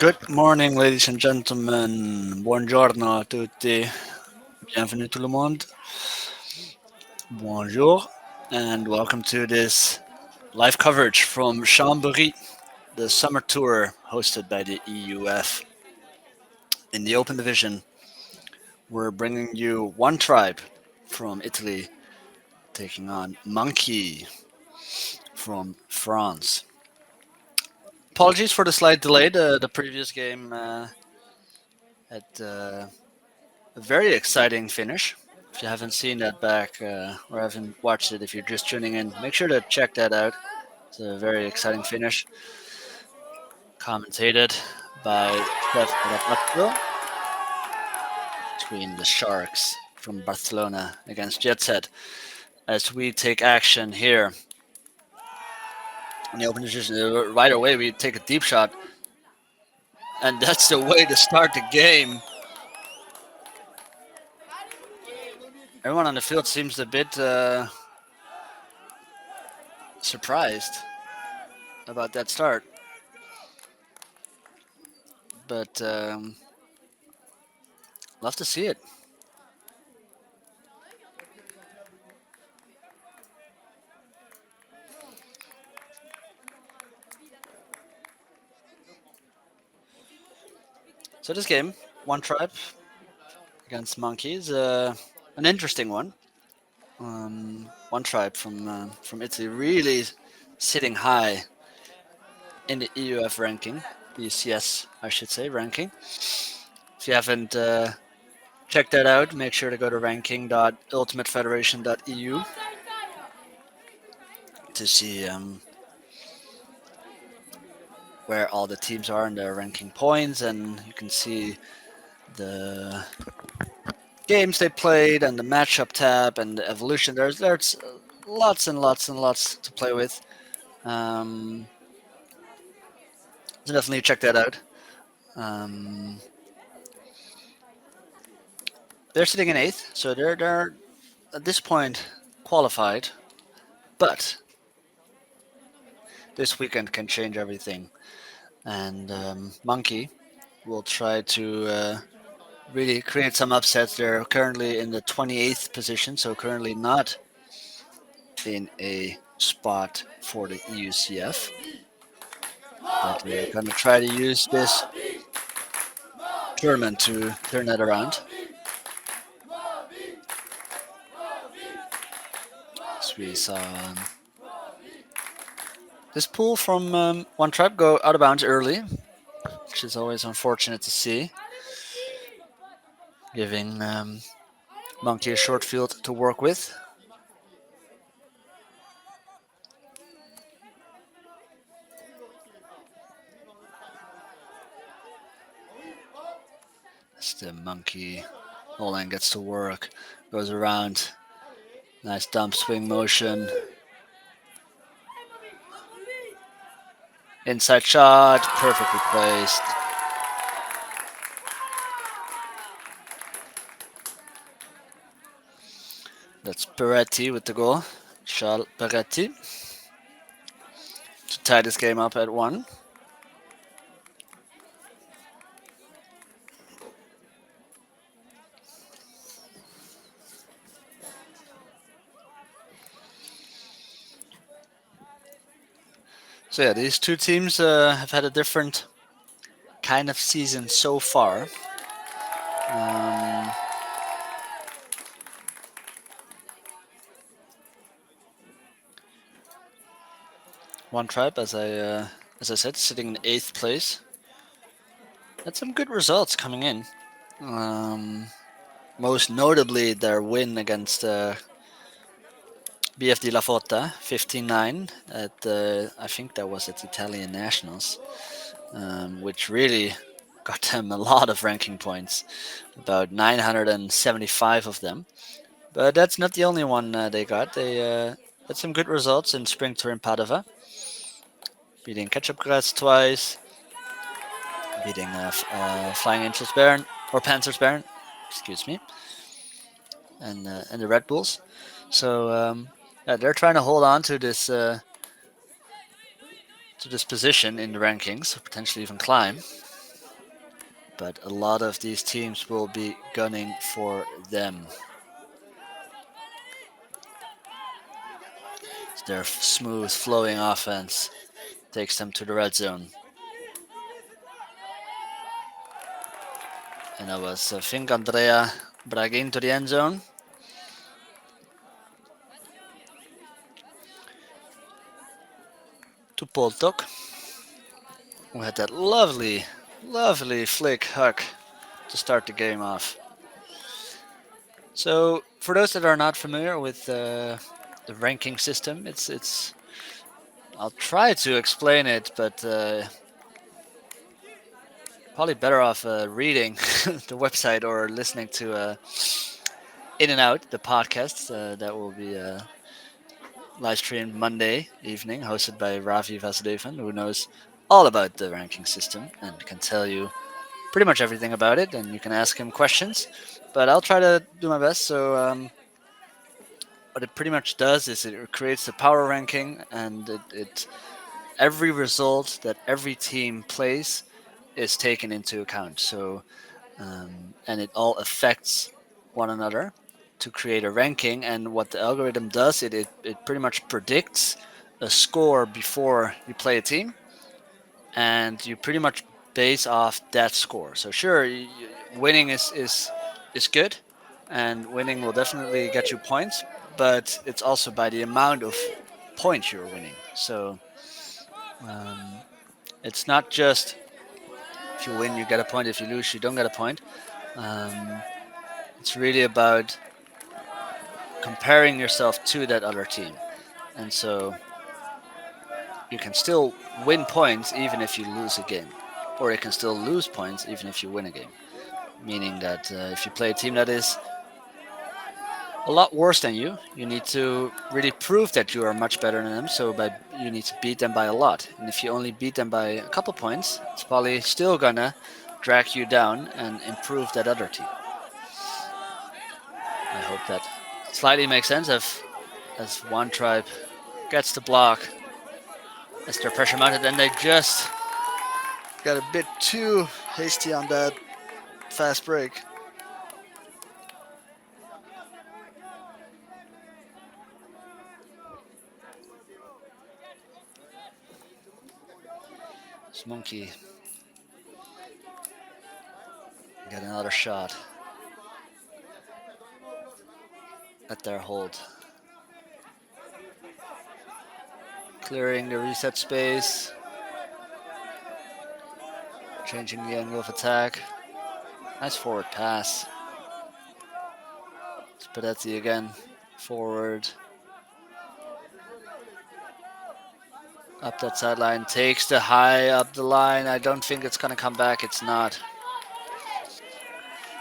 Good morning, ladies and gentlemen. Buongiorno a tutti. Bienvenue tout le monde. Bonjour, and welcome to this live coverage from Chambéry, the summer tour hosted by the EUF. In the Open Division, we're bringing you one tribe from Italy taking on Monkey from France. Apologies for the slight delay. The previous game had a very exciting finish. If you haven't seen that back or haven't watched it, if you're just tuning in, make sure to check that out. It's a very exciting finish. Commentated by Steph Rapazzo between the Sharks from Barcelona against Jet Set as we take action here. In the open position, right away we take a deep shot, and that's the way to start the game. Everyone on the field seems a bit surprised about that start. But love to see it. So this game, one tribe against monkeys, an interesting one. One tribe from Italy, really sitting high in the EUF ranking, EUCS, I should say, ranking. If you haven't checked that out, make sure to go to ranking.ultimatefederation.eu to see where all the teams are in their ranking points, and you can see the games they played and the matchup tab and the evolution. There's lots and lots and lots to play with. So definitely check that out. They're sitting in eighth, so they're at this point qualified, but this weekend can change everything. And Monkey will try to really create some upsets. They're currently in the 28th position, so currently not in a spot for the EUCF. But they're going to try to use this tournament to turn that around. So we saw this pool from one tribe go out of bounds early, which is always unfortunate to see, giving Monkey a short field to work with. As the Monkey Nolan gets to work, goes around, nice dump swing motion. Inside shot, perfectly placed. That's Peretti with the goal. Charles Peretti to tie this game up at 1. So yeah, these two teams have had a different kind of season so far. One tribe, as I said, sitting in 8th place. Had some good results coming in. Most notably, their win against BFD La Fota, 15-9 at I think that was at Italian Nationals, which really got them a lot of ranking points, about 975 of them. But that's not the only one they got. They had some good results in Spring Tour in Padova, beating Ketchup Grass twice, beating Flying Angels Baron, or Panthers Baron, excuse me, and the Red Bulls. So they're trying to hold on to this position in the rankings, potentially even climb. but a lot of these teams will be gunning for them. Their smooth flowing offense takes them to the red zone. And it was Fink Andrea Bragin to the end zone. To Poltok, who had that lovely, lovely flick huck to start the game off. So, for those that are not familiar with the ranking system, it's. I'll try to explain it, but probably better off reading the website or listening to In and Out, the podcast that will be live streamed Monday evening, hosted by Ravi Vasudevan, who knows all about the ranking system and can tell you pretty much everything about it. And you can ask him questions, but I'll try to do my best. So, what it pretty much does is it creates a power ranking, and it every result that every team plays is taken into account. So, and it all affects one another to create a ranking. And what the algorithm does, it pretty much predicts a score before you play a team, and you pretty much base off that score. So sure, winning is good, and winning will definitely get you points, but it's also by the amount of points you're winning. So um, it's not just if you win you get a point, if you lose you don't get a point. Um, it's really about comparing yourself to that other team, and so you can still win points even if you lose a game, or you can still lose points even if you win a game. Meaning that if you play a team that is a lot worse than you need to really prove that you are much better than them. So you need to beat them by a lot. And if you only beat them by a couple points, it's probably still gonna drag you down and improve that other team. I hope that slightly makes sense. As one tribe gets the block, as their pressure mounted, and they just got a bit too hasty on that fast break. This monkey got another shot at their hold. Clearing the reset space. Changing the angle of attack. Nice forward pass. Spadetti again. Forward. Up that sideline. Takes the high up the line. I don't think it's going to come back. It's not.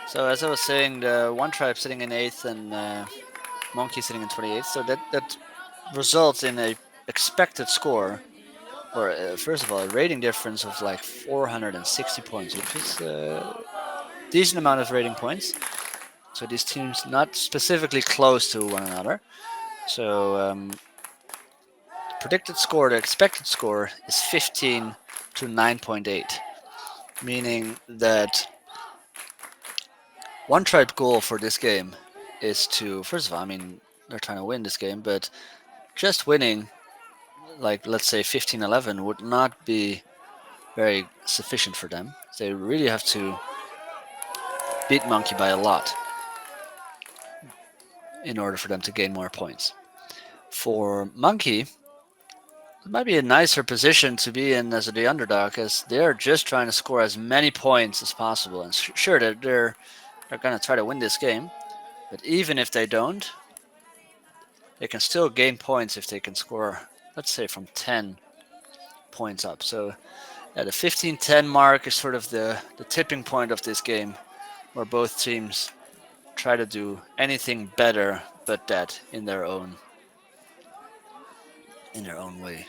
So as I was saying, the one tribe sitting in 8th and Monkey sitting in 28th. So that results in a expected score, or first of all, a rating difference of like 460 points, which is a decent amount of rating points. So these teams not specifically close to one another. So the predicted score, the expected score is 15 to 9.8, meaning that one tribe goal for this game is to, first of all, I mean, they're trying to win this game, but just winning, like let's say 15-11, would not be very sufficient for them. They really have to beat Monkey by a lot in order for them to gain more points. For Monkey, it might be a nicer position to be in as the underdog, as they're just trying to score as many points as possible. And sure, they're going to try to win this game, but even if they don't, they can still gain points if they can score, let's say, from 10 points up. So the 15-10 mark is sort of the tipping point of this game, where both teams try to do anything better but that in their own way.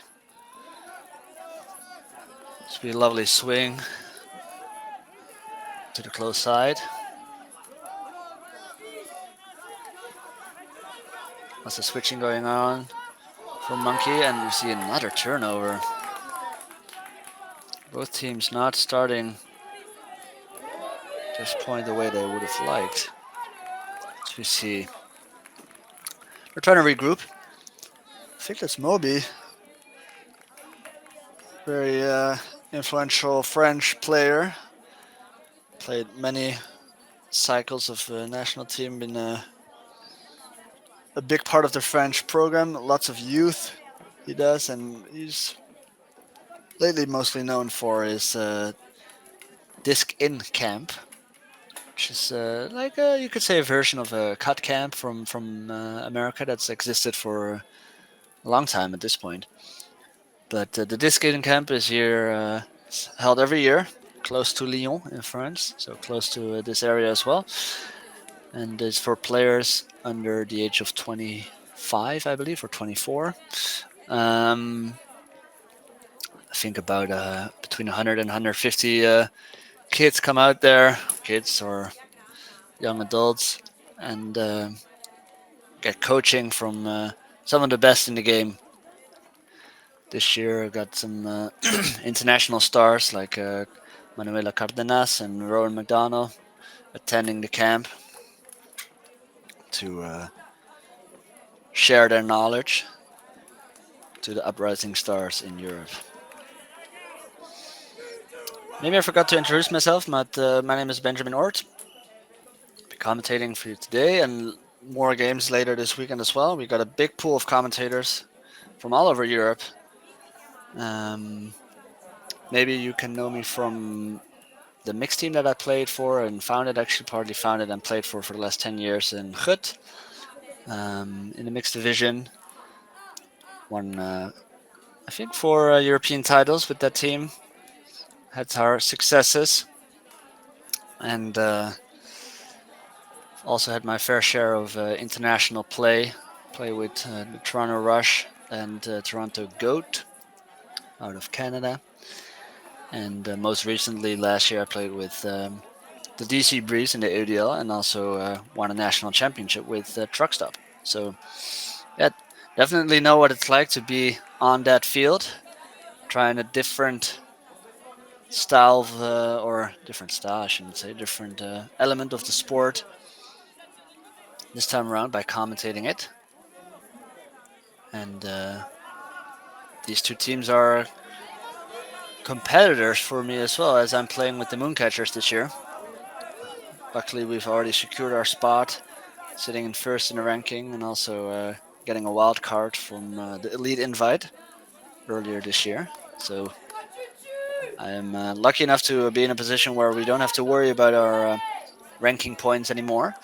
This will be a lovely swing to the close side. Lots of switching going on from Monkey, and we see another turnover. Both teams not starting this point the way they would have liked. So we see they're trying to regroup. I think that's Moby, very influential French player. Played many cycles of the national team, been a big part of the French program. Lots of youth he does, and he's lately mostly known for his disc in camp, which is like you could say a version of a cut camp from America that's existed for a long time at this point. But the disc in camp is here held every year, close to Lyon in France, so close to this area as well, and it's for players under the age of 25, I believe, or 24. I think about between 100 and 150 kids come out there, kids or young adults, and get coaching from some of the best in the game. This year, I got some international stars like Manuela Cardenas and Rowan McDonald attending the camp to share their knowledge to the uprising stars in Europe. Maybe I forgot to introduce myself, but my name is Benjamin Ort. I'll be commentating for you today and more games later this weekend as well. We got a big pool of commentators from all over Europe. Maybe you can know me from the mixed team that I played for and founded, actually partly founded and played for the last 10 years in Gut. In the mixed division, won I think 4 European titles with that team. Had our successes, and also had my fair share of international play. Play with the Toronto Rush and Toronto Goat out of Canada. And most recently, last year, I played with the DC Breeze in the ADL and also won a national championship with Truck Stop. So, yeah, definitely know what it's like to be on that field, trying a different style of, or different style, I shouldn't say, different element of the sport this time around by commentating it. And these two teams are competitors for me as well, as I'm playing with the Mooncatchers this year. Luckily, we've already secured our spot, sitting in first in the ranking, and also getting a wild card from the Elite Invite earlier this year. So I am lucky enough to be in a position where we don't have to worry about our ranking points anymore.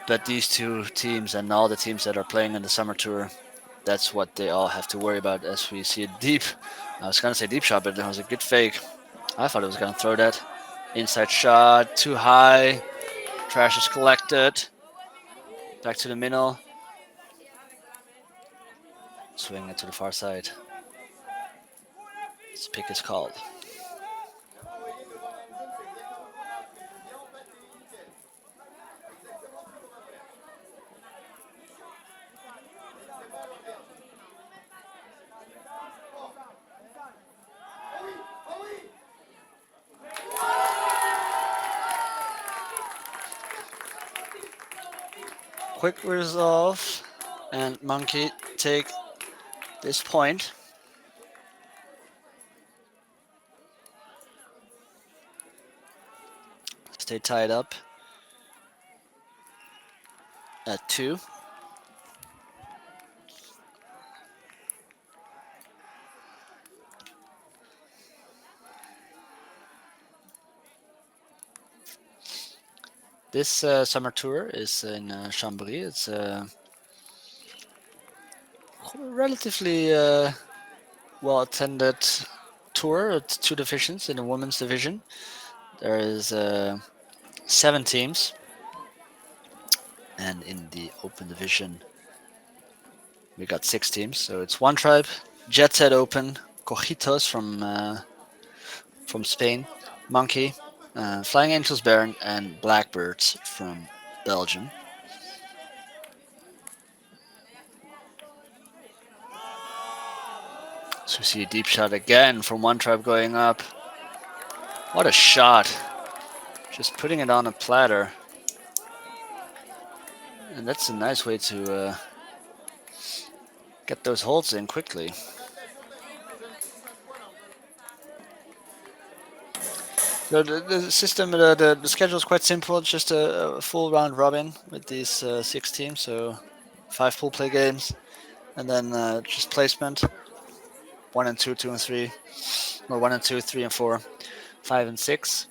But these two teams and all the teams that are playing in the summer tour, that's what they all have to worry about as we see a deep, I was going to say deep shot, but it was a good fake. I thought it was going to throw that. Inside shot, too high. Trash is collected. Back to the middle. Swing it to the far side. This pick is called. Quick resolve, and Monkey take this point. Stay tied up at 2. This summer tour is in Chambéry. It's a relatively well-attended tour. It's 2 divisions in the women's division. There is 7 teams, and in the open division we got 6 teams. So it's One Tribe, Jet Set Open, Cojitos from Spain, Monkey, Flying Angels Baron, and Blackbirds from Belgium. So we see a deep shot again from One Tribe going up. What a shot. just putting it on a platter, and that's a nice way to get those holds in quickly. So the system, the schedule is quite simple. It's just a full round robin with these 6 teams, so 5 pool play games, and then just placement: 1 and 2, 2 and 3, or 1 and 2, 3 and 4, 5 and 6.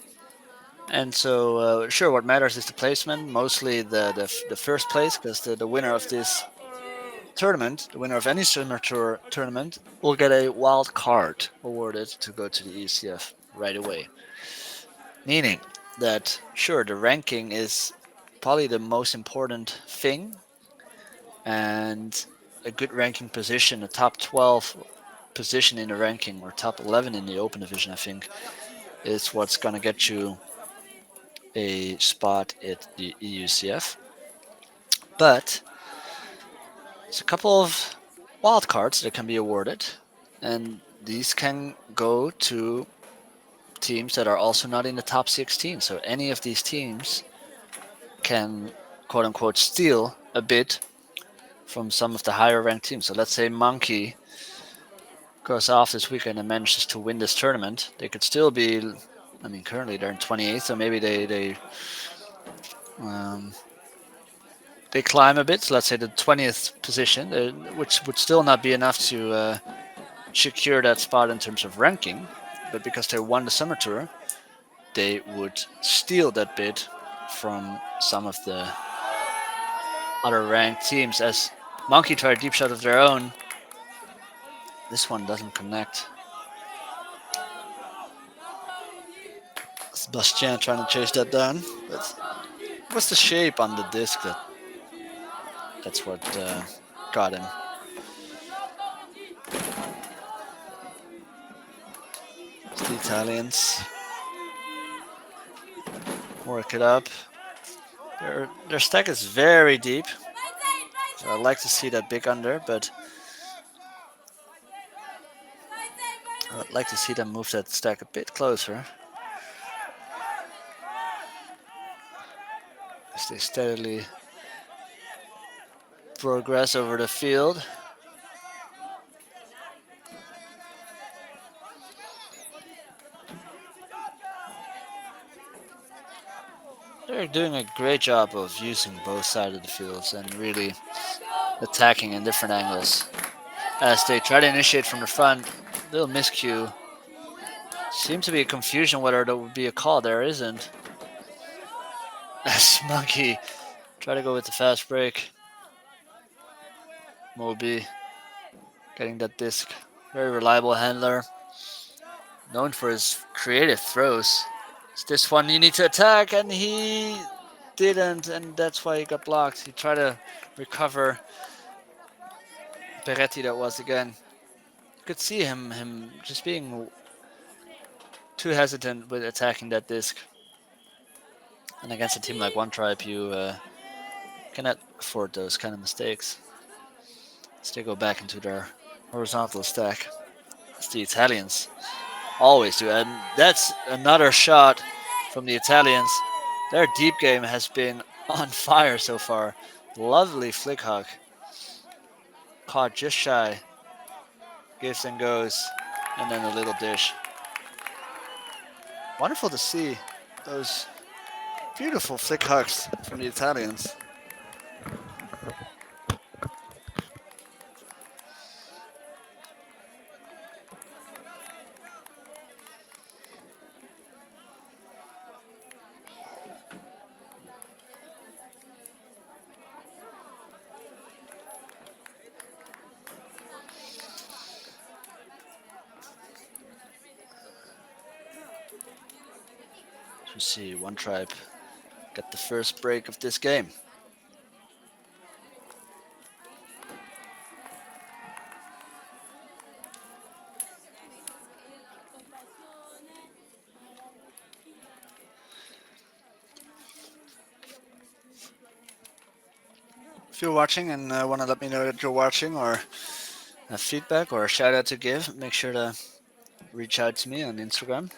And so, sure, what matters is the placement, mostly the first place, because the winner of this tournament, the winner of any Summer Tour tournament, will get a wild card awarded to go to the ECF right away. Meaning that, sure, the ranking is probably the most important thing, and a good ranking position, a top 12 position in the ranking, or top 11 in the open division, I think, is what's going to get you a spot at the EUCF. But there's a couple of wild cards that can be awarded, and these can go to teams that are also not in the top 16. So any of these teams can, quote unquote, steal a bit from some of the higher ranked teams. So let's say Monkey goes off this weekend and manages to win this tournament. They could still be, I mean, currently they're in 28th, so maybe um, they climb a bit. So let's say the 20th position, which would still not be enough to secure that spot in terms of ranking. But because they won the Summer Tour, they would steal that bit from some of the other ranked teams. As Monkey tried a deep shot of their own, this one doesn't connect. Bastien trying to chase that down. But what's the shape on the disc that's what got him? It's the Italians work it up. Their stack is very deep. So I'd like to see that big under, but I'd like to see them move that stack a bit closer. As they steadily progress over the field. They're doing a great job of using both sides of the fields and really attacking in different angles. As they try to initiate from the front, little miscue. Seems to be a confusion whether there would be a call. There isn't. As Monkey try to go with the fast break. Moby getting that disc. Very reliable handler. Known for his creative throws. It's this one you need to attack, and he didn't, and that's why he got blocked. He tried to recover. Peretti that was again. You could see him just being too hesitant with attacking that disc. And against a team like One Tribe, you cannot afford those kind of mistakes. As they go back into their horizontal stack. As the Italians always do. And that's another shot from the Italians. Their deep game has been on fire so far. Lovely flick hook. Caught just shy. Gives and goes. And then a little dish. Wonderful to see those beautiful flick hooks from the Italians. You see One Tribe get the first break of this game. If you're watching and want to let me know that you're watching, or have feedback or a shout out to give, make sure to reach out to me on Instagram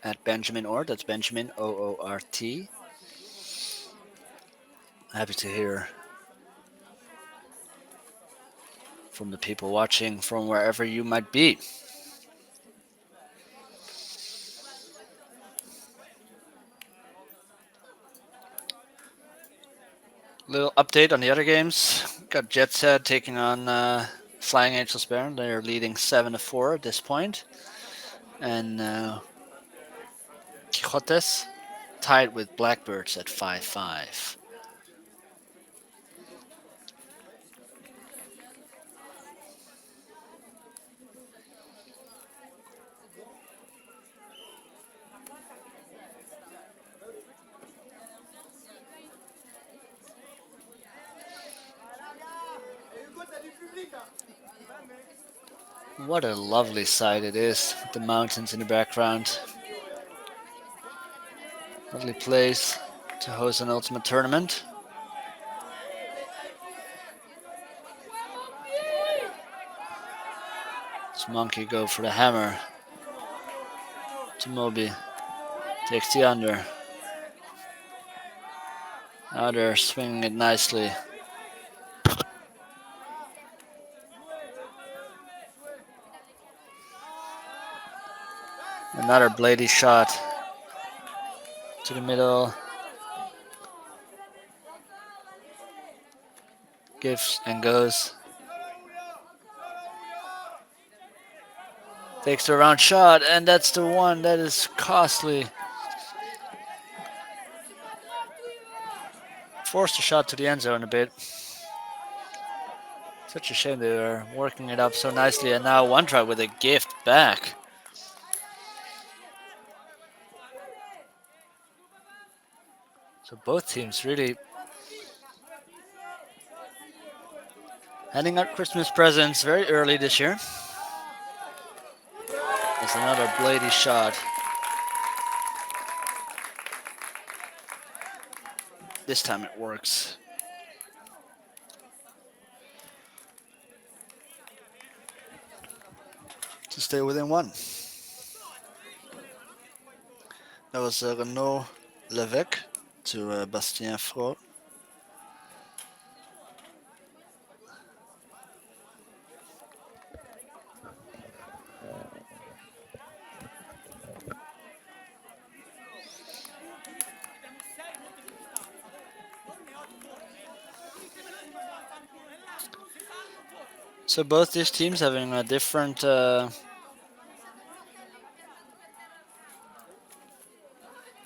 at Benjamin Ort. That's Benjamin OORT. Happy to hear from the people watching from wherever you might be. Little update on the other games. Got Jet Set taking on Flying Angels Baron. They're leading 7-4 at this point. And Quixotes tied with Blackbirds at 5-5. What a lovely sight it is. The mountains in the background. Lovely place to host an ultimate tournament. Does Monkey go for the hammer? To Moby. Takes the under. Now they're swinging it nicely. Another bladey shot to the middle. Gives and goes. Takes the round shot, and that's the one that is costly. Forced the shot to the end zone a bit. Such a shame they were working it up so nicely, and now one try with a gift back. So both teams really handing out Christmas presents very early this year. There's another bladey shot. This time it works. To stay within one. That was Renaud Levesque to Bastien Fro. So both these teams having a different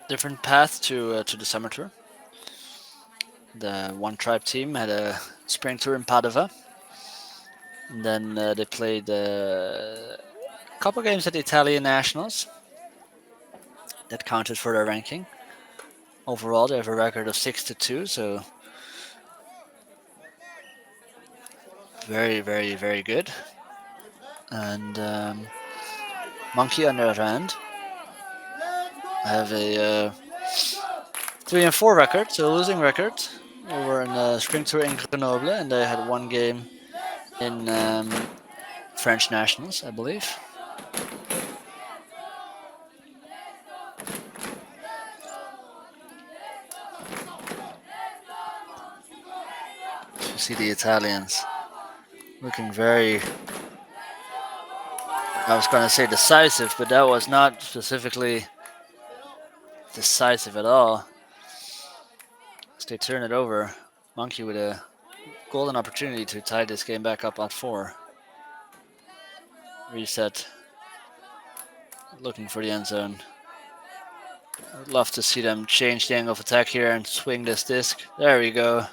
different path to the summer tour. The One Tribe team had a spring tour in Padova, and then they played a couple games at the Italian Nationals. That counted for their ranking. Overall, they have a record of 6-2, so very, very, very good. And Monkey on the other hand have a 3-4 record, so a losing record. They were in the spring tour in Grenoble, and they had one game in French Nationals, I believe. You see the Italians looking very, I was going to say decisive, but that was not specifically decisive at all. As they turn it over, Monkey with a golden opportunity to tie this game back up at 4. Reset. Looking for the end zone. I'd love to see them change the angle of attack here and swing this disc. There we go.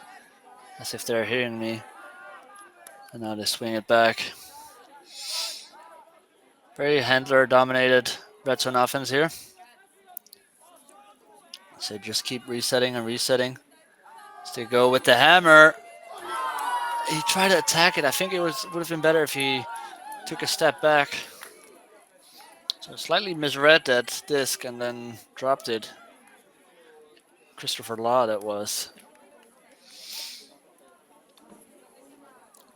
As if they're hearing me. And now they swing it back. Very handler dominated red zone offense here. So just keep resetting and resetting. As they go with the hammer. He tried to attack it. I think it would have been better if he took a step back. So slightly misread that disc and then dropped it. Christopher Law that was.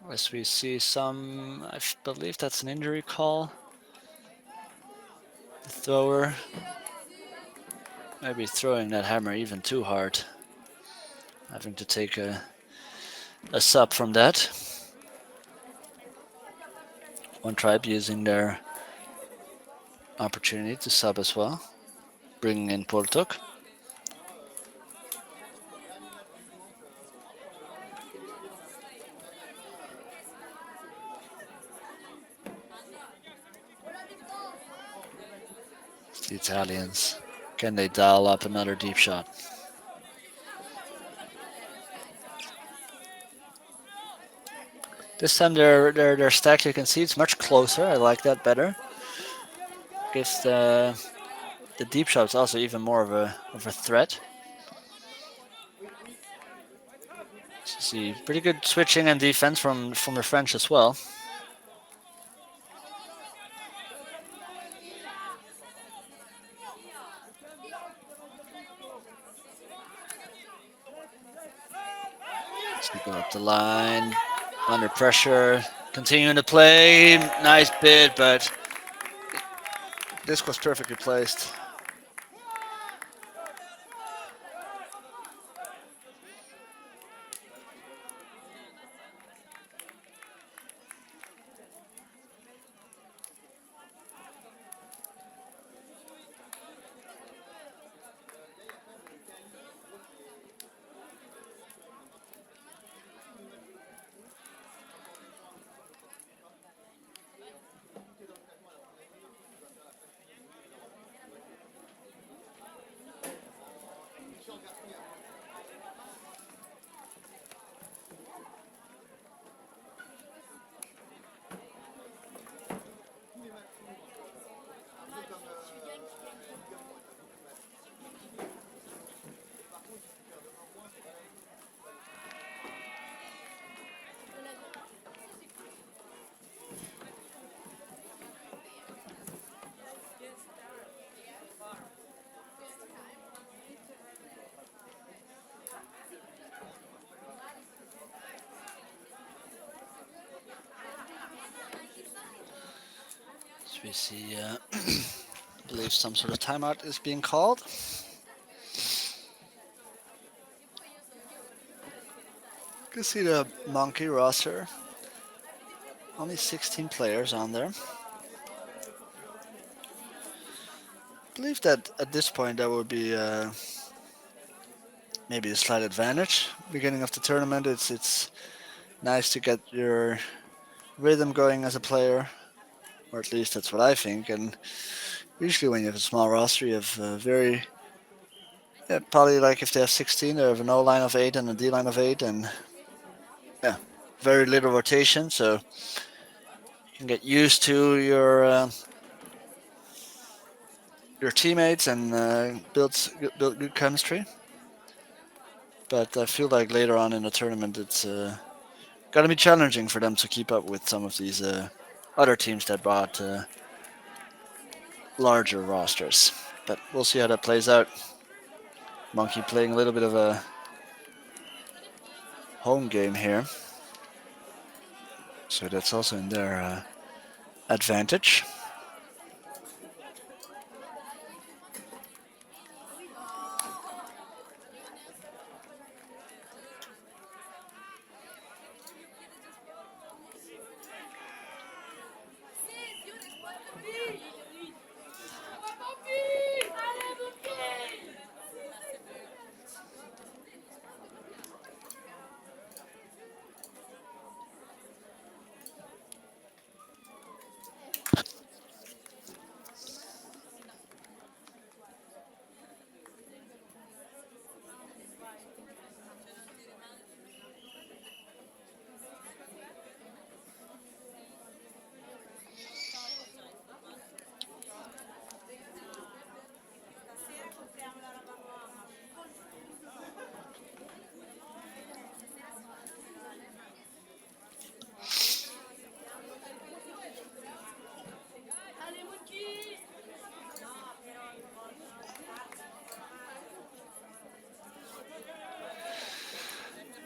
As we see some, I believe that's an injury call. The thrower maybe throwing that hammer even too hard, having to take a sub from that. One tribe using their opportunity to sub as well, bringing in Portuk. The Italians, can they dial up another deep shot? This time their stack, you can see it's much closer. I like that better. Gives the deep shots also even more of a threat. So see pretty good switching and defense from the French as well. So go up the line, under pressure, continuing to play. Nice bid, but this was perfectly placed. So we see, I believe some sort of timeout is being called. You can see the Monkey roster. Only 16 players on there. I believe that at this point that would be maybe a slight advantage. Beginning of the tournament, it's nice to get your rhythm going as a player, or at least that's what I think. And usually when you have a small roster, you have very yeah, probably like if they have 16, they have an O line of 8 and a D line of 8, and yeah, very little rotation, so you can get used to your teammates and build good chemistry. But I feel like later on in the tournament, it's going to be challenging for them to keep up with some of these other teams that brought larger rosters. But we'll see how that plays out. Monkey playing a little bit of a home game here, so that's also in their advantage.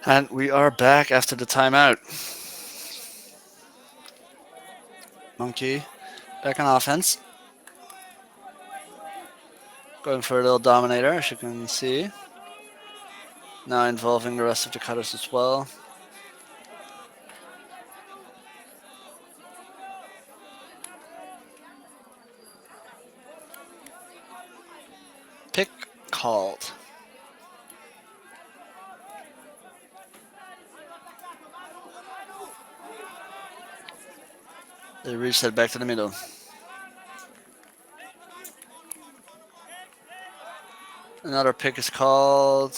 And we are back after the timeout. Monkey back on offense. Going for a little dominator, as you can see. Now involving the rest of the cutters as well. Pick called. They reset back to the middle. Another pick is called.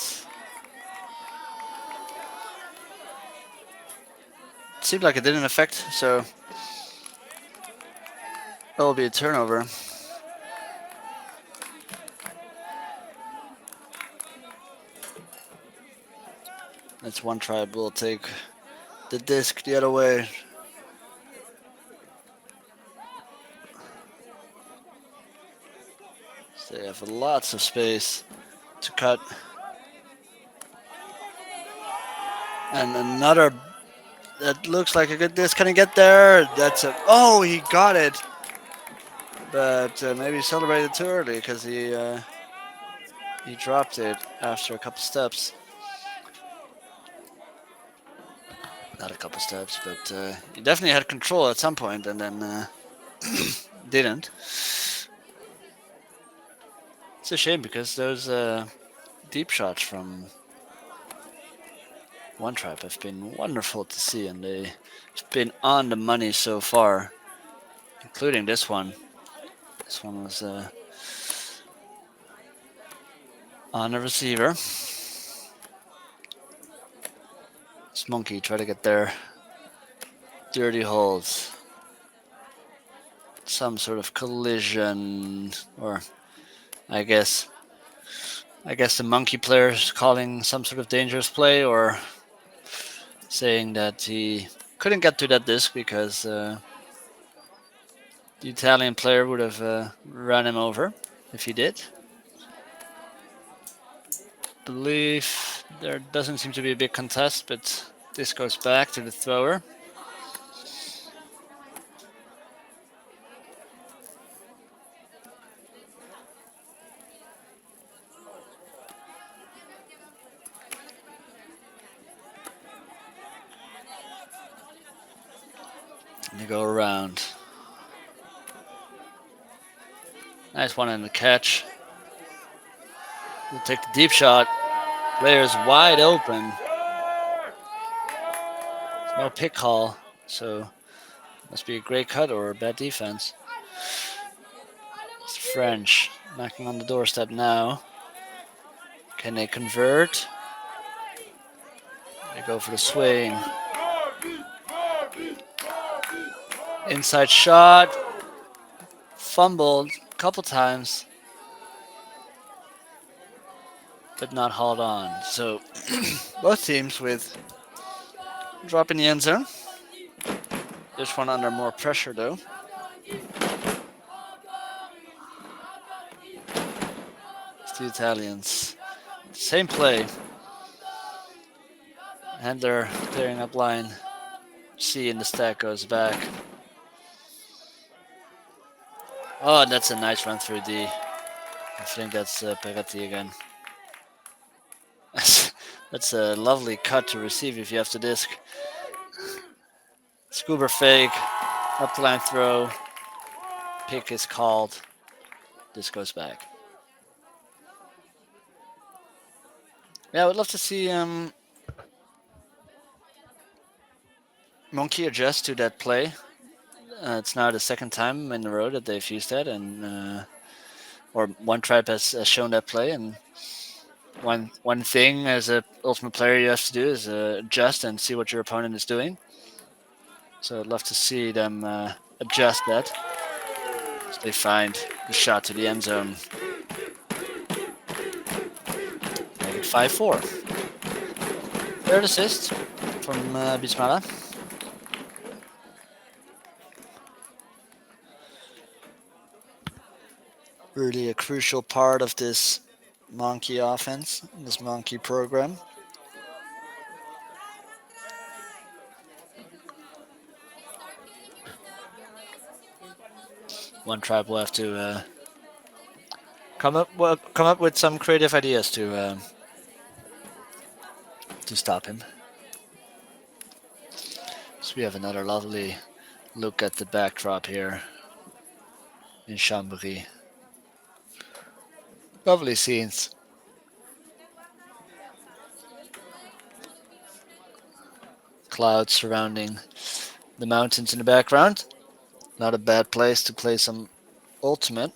Seemed like it didn't affect, so it'll be a turnover. That's one tribe will take the disc the other way. So they have lots of space to cut. And another that looks like a good disc. Can he get there? That's a. Oh, he got it. But maybe he celebrated too early because he dropped it after a couple steps. Not a couple steps, but he definitely had control at some point and then didn't. It's a shame because those deep shots from one tribe have been wonderful to see, and they've been on the money so far, including this one. This one was on the receiver. This monkey tried to get there. Dirty holes. Some sort of collision, or I guess the monkey player is calling some sort of dangerous play, or saying that he couldn't get to that disc because the Italian player would have run him over if he did. Believe there doesn't seem to be a big contest, but this goes back to the thrower. And they go around. Nice one in the catch. We'll take the deep shot. Player's wide open. No pick call, so must be a great cut or a bad defense. It's French knocking on the doorstep now. Can they convert? They go for the swing. Inside shot. Fumbled a couple times, but not hauled on. So both teams with drop in the end zone. This one under more pressure though. It's the Italians. Same play. And they're clearing up line. C in the stack goes back. Oh, that's a nice run through D. I think that's Peretti again. That's a lovely cut to receive if you have the disc. Scuba fake, up the line throw, pick is called. This goes back. Yeah, I would love to see Monkey adjust to that play. It's now the second time in a row that they've used that, and or one tribe has shown that play. And one thing as a ultimate player you have to do is adjust and see what your opponent is doing. So I'd love to see them adjust that. So they find the shot to the end zone. Make it 5-4. Third assist from Bismara. Really a crucial part of this Monkey offense, this Monkey program. One tribe will have to Come up with some creative ideas to stop him. So we have another lovely look at the backdrop here in Chambéry. Lovely scenes. Clouds surrounding the mountains in the background. Not a bad place to play some ultimate.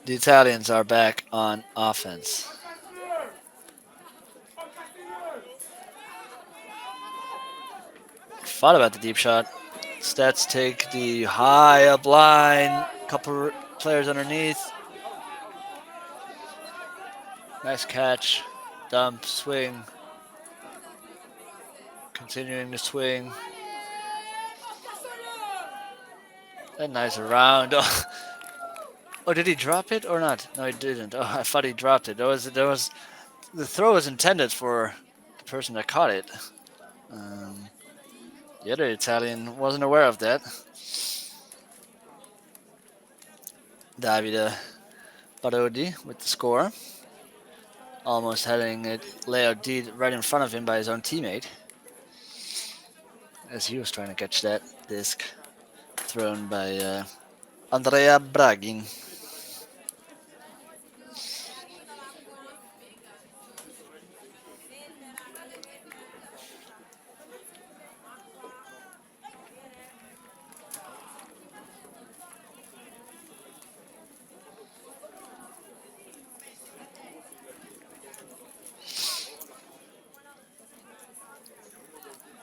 The Italians are back on offense. Thought about the deep shot. Stats take the high up line. Couple players underneath. Nice catch. Dump, swing. Continuing the swing. And nice around. Oh, did he drop it or not? No, he didn't. Oh, I thought he dropped it. The throw was intended for the person that caught it. Um, the other Italian wasn't aware of that. Davide Barodi with the score. Almost having it lay out D right in front of him by his own teammate. As he was trying to catch that disc thrown by Andrea Braghin.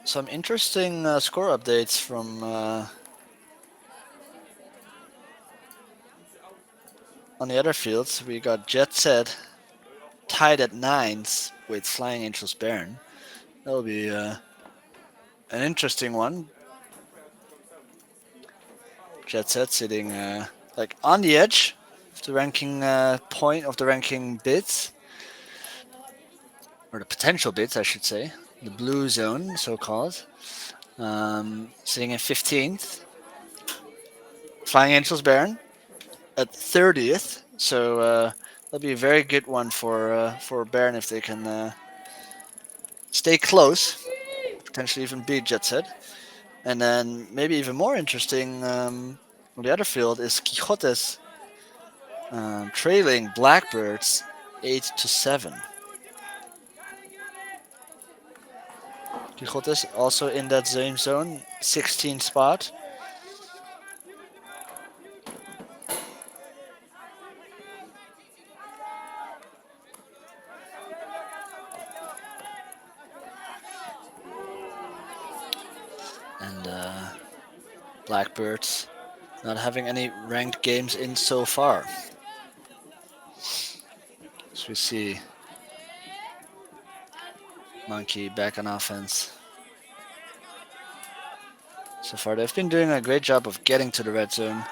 Some interesting score updates from on the other fields. We got Jet Set tied at nines with Flying Angels Baron. That'll be an interesting one. Jet Set sitting like on the edge of the ranking point of the ranking bids, or the potential bids, I should say. The blue zone, so called. Sitting in 15th. Flying Angels Baron at 30th. So that'll be a very good one for Baron if they can stay close, potentially even beat Jet Set. And then maybe even more interesting on the other field is Quixotes trailing Blackbirds 8-7. Quixotes also in that same zone, 16th spot. And Blackbirds not having any ranked games in so far. So we see Monkey back on offense. So far, they've been doing a great job of getting to the red zone.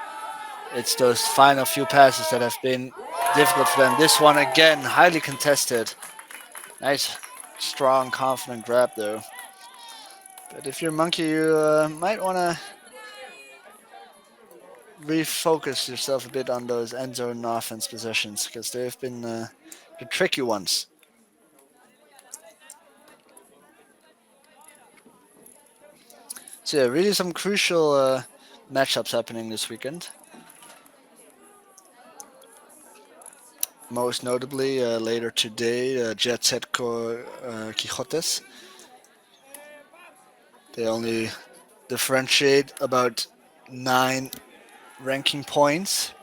It's those final few passes that have been difficult for them. This one, again, highly contested. Nice, strong, confident grab, though. But if you're Monkey, you might want to refocus yourself a bit on those end zone offense possessions, because they've been the tricky ones. So yeah, really some crucial matchups happening this weekend. Most notably, later today, Jet Set Quixotes. They only differentiate about 9 ranking points.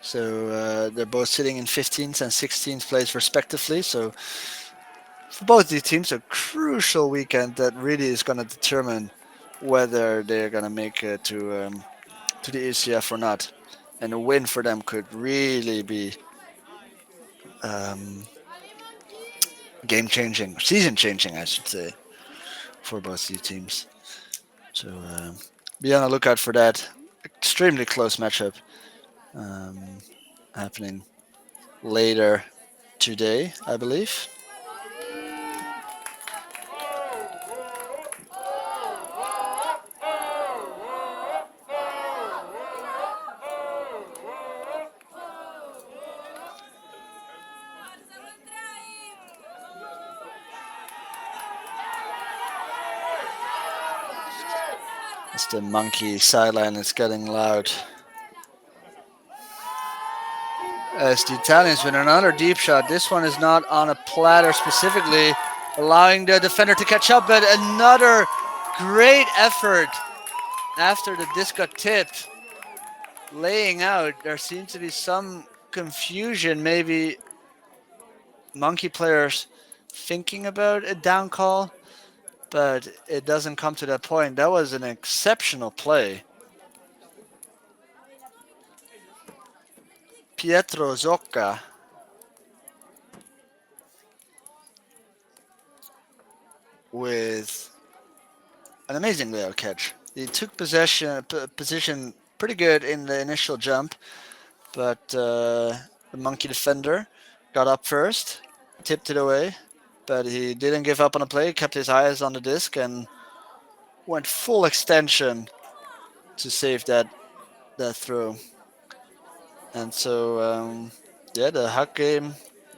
So they're both sitting in 15th and 16th place respectively. So for both these teams, a crucial weekend that really is going to determine whether they're going to make it to the ECF or not. And a win for them could really be game-changing, season-changing, I should say, for both these teams. So be on the lookout for that. Extremely close matchup. um, happening later today, I believe. As the monkey sideline is getting loud. As the Italians win another deep shot. This one is not on a platter specifically, allowing the defender to catch up, but another great effort after the disc got tipped. Laying out, there seems to be some confusion, maybe monkey players thinking about a down call, but it doesn't come to that point. That was an exceptional play. Pietro Zocca with an amazing layout catch. He took position pretty good in the initial jump, but the monkey defender got up first, tipped it away, but he didn't give up on the play, kept his eyes on the disc, and went full extension to save that throw. And so, yeah, the huck game,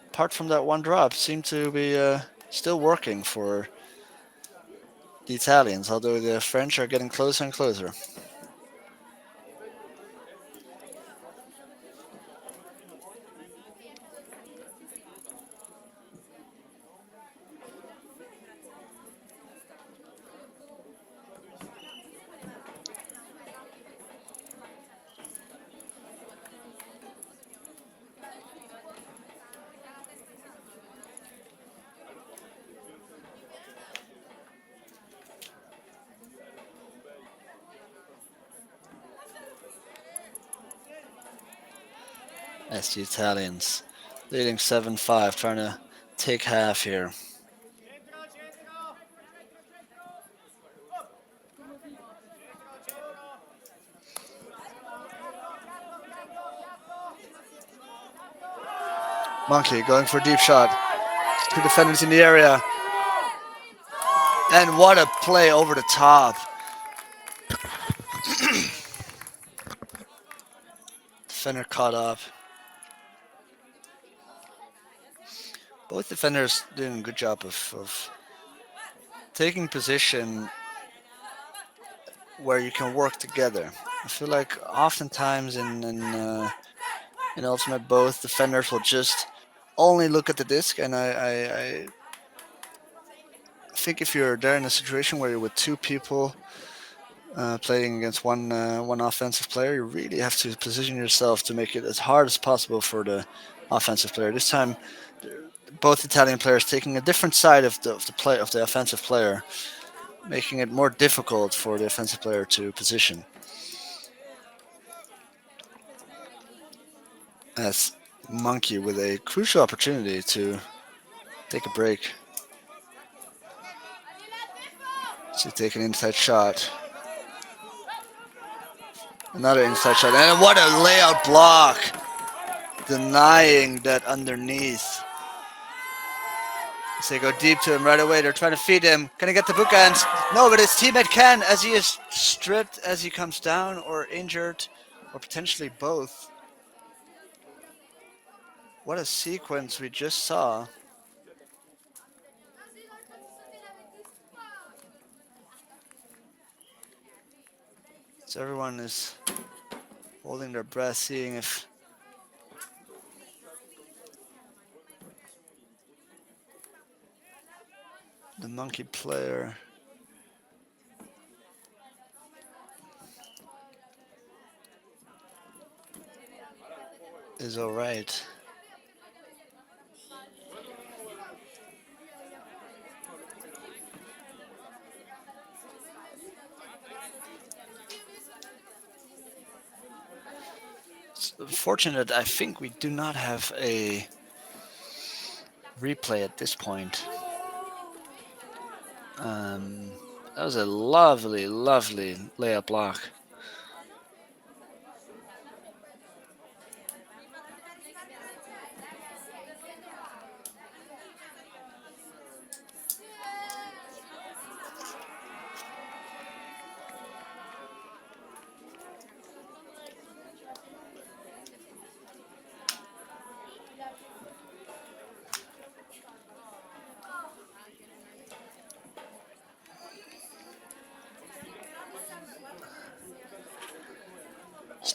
apart from that one drop, seemed to be still working for the Italians, although the French are getting closer and closer. As the Italians leading 7-5, trying to take half here. Monkey going for a deep shot. Two defenders in the area. And what a play over the top. Defender caught up. Both defenders doing a good job of taking position where you can work together. I feel like oftentimes in Ultimate, both defenders will just only look at the disc, and I think if you're there in a situation where you're with two people playing against one offensive player, you really have to position yourself to make it as hard as possible for the offensive player. This time, both Italian players taking a different side of the offensive player, making it more difficult for the offensive player to position. As Monkey with a crucial opportunity to take a break. To take an inside shot. Another inside shot. And what a layout block! Denying that underneath. So they go deep to him right away. They're trying to feed him. Can he get the bookends? No, but his teammate can, as he is stripped as he comes down, or injured, or potentially both. What a sequence we just saw. So everyone is holding their breath, seeing if the monkey player is all right. It's unfortunate, I think we do not have a replay at this point. That was a lovely, lovely layup block.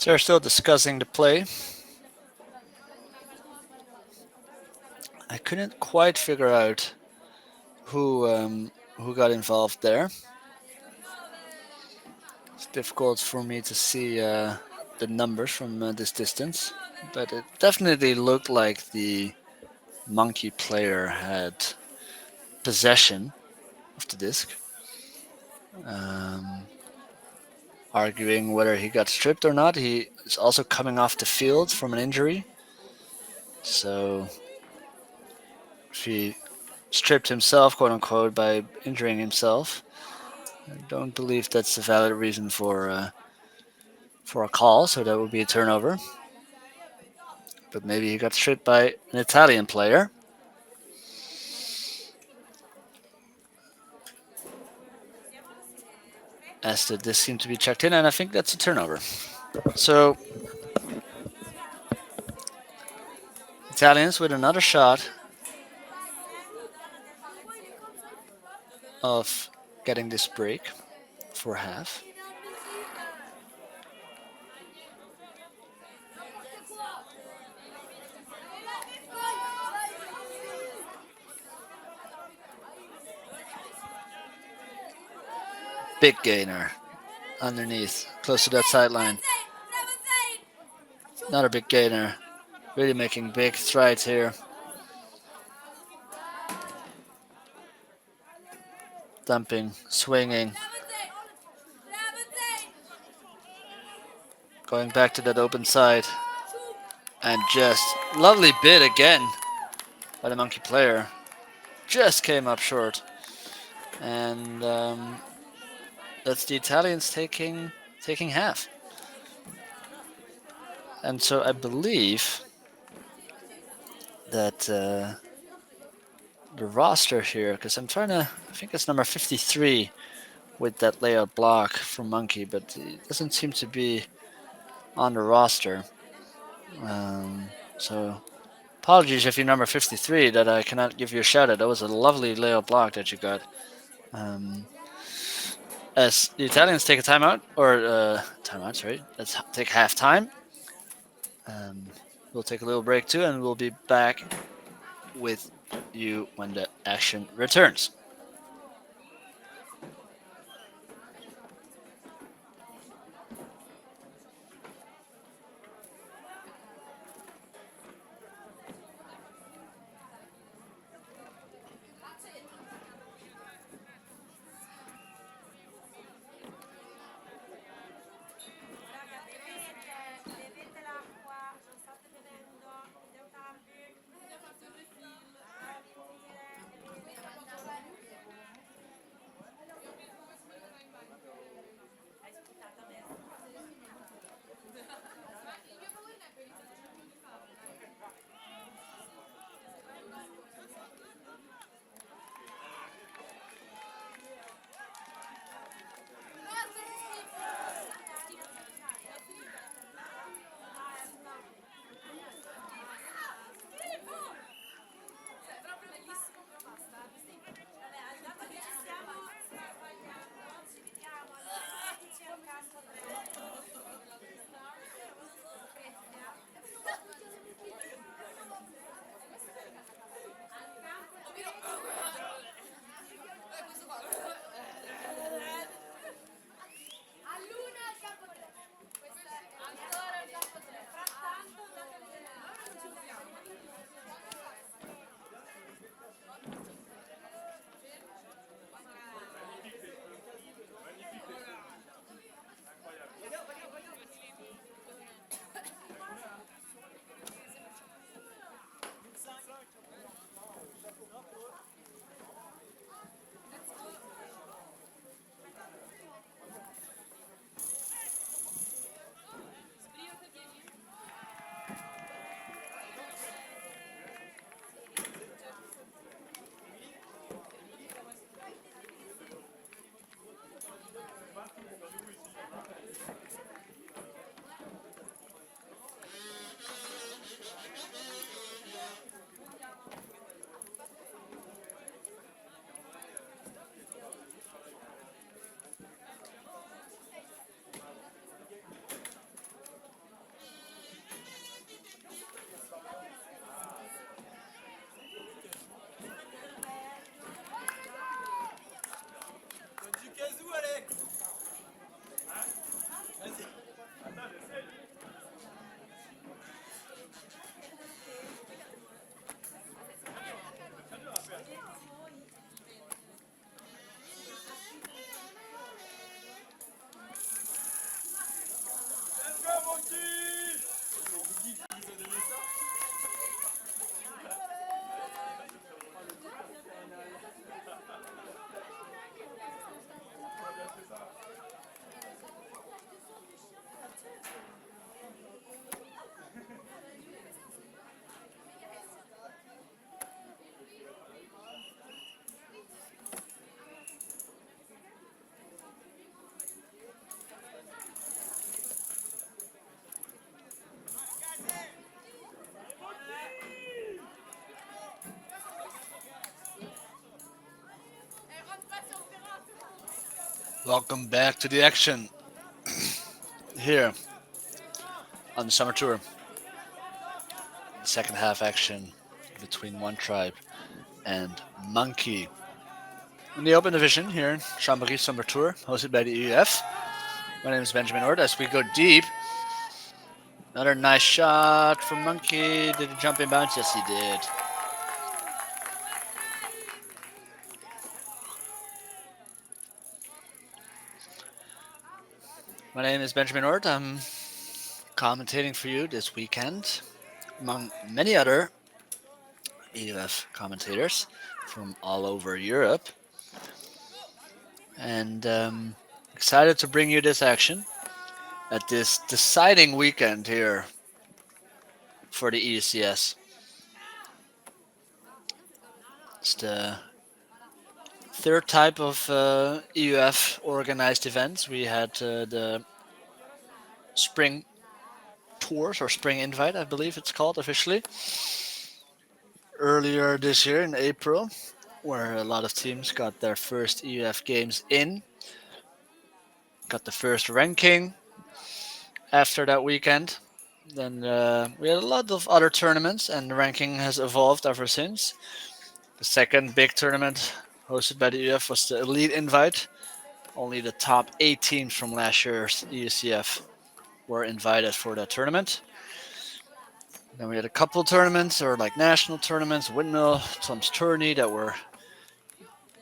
They're still discussing the play. I couldn't quite figure out who got involved there. It's difficult for me to see the numbers from this distance, but it definitely looked like the monkey player had possession of the disc, um, arguing whether he got stripped or not. He is also coming off the field from an injury, so if he stripped himself, quote unquote, by injuring himself, I don't believe that's a valid reason for a call. So that would be a turnover. But maybe he got stripped by an Italian player. As the disc seemed to be checked in, and I think that's a turnover. So Italians with another shot of getting this break for half. Big gainer underneath, close to that sideline. Not a big gainer. Really making big strides here. Dumping, swinging. Going back to that open side. And just lovely bid again by the monkey player. Just came up short. And that's the Italians taking half. And so I believe that the roster here, because I'm trying to, I think it's number 53 with that layout block from Monkey, but it doesn't seem to be on the roster. So apologies if you're number 53 that I cannot give you a shout out. That was a lovely layout block that you got. As the Italians take a timeout, or timeout, sorry, let's take half time. We'll take a little break too, and we'll be back with you when the action returns. Welcome back to the action here on the summer tour. Second half action between One Tribe and Monkey. In the open division here in Chambéry Summer Tour, hosted by the EUF. My name is Benjamin Ord. As we go deep, another nice shot from Monkey. Did he jump in bounds? Yes, he did. My name is Benjamin Ord. I'm commentating for you this weekend, among many other EUF commentators from all over Europe. And excited to bring you this action at this deciding weekend here for the EUCS. It's the third type of EUF organized events. We had the spring tours or spring invite, I believe it's called officially, earlier this year in April, where a lot of teams got their first EUF games in, got the first ranking after that weekend. Then we had a lot of other tournaments, and the ranking has evolved ever since. The second big tournament hosted by the EUF was the Elite Invite. Only the top 8 teams from last year's EUCF were invited for that tournament. Then we had a couple tournaments, or like national tournaments, Windmill, Tom's Tourney, that were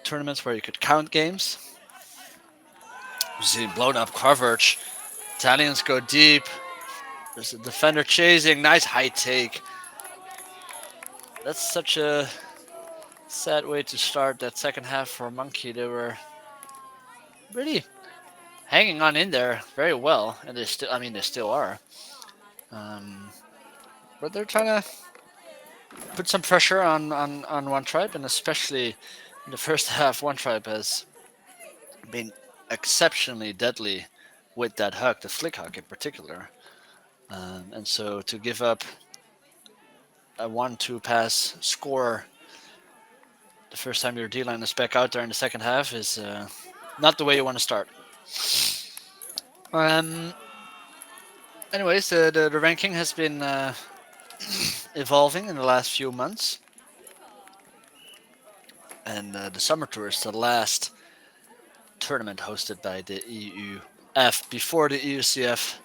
tournaments where you could count games. You see blown up coverage. Italians go deep. There's a defender chasing. Nice high take. That's such a sad way to start that second half for Monkey. They were really hanging on in there very well, and they still are. But they're trying to put some pressure on One Tribe, and especially in the first half, One Tribe has been exceptionally deadly with that hug, the flick hug in particular. And so to give up a 1-2 pass score the first time your D line is back out there in the second half is not the way you want to start. Anyways, the ranking has been evolving in the last few months. And the Summer Tour is the last tournament hosted by the EUF before the EUCF.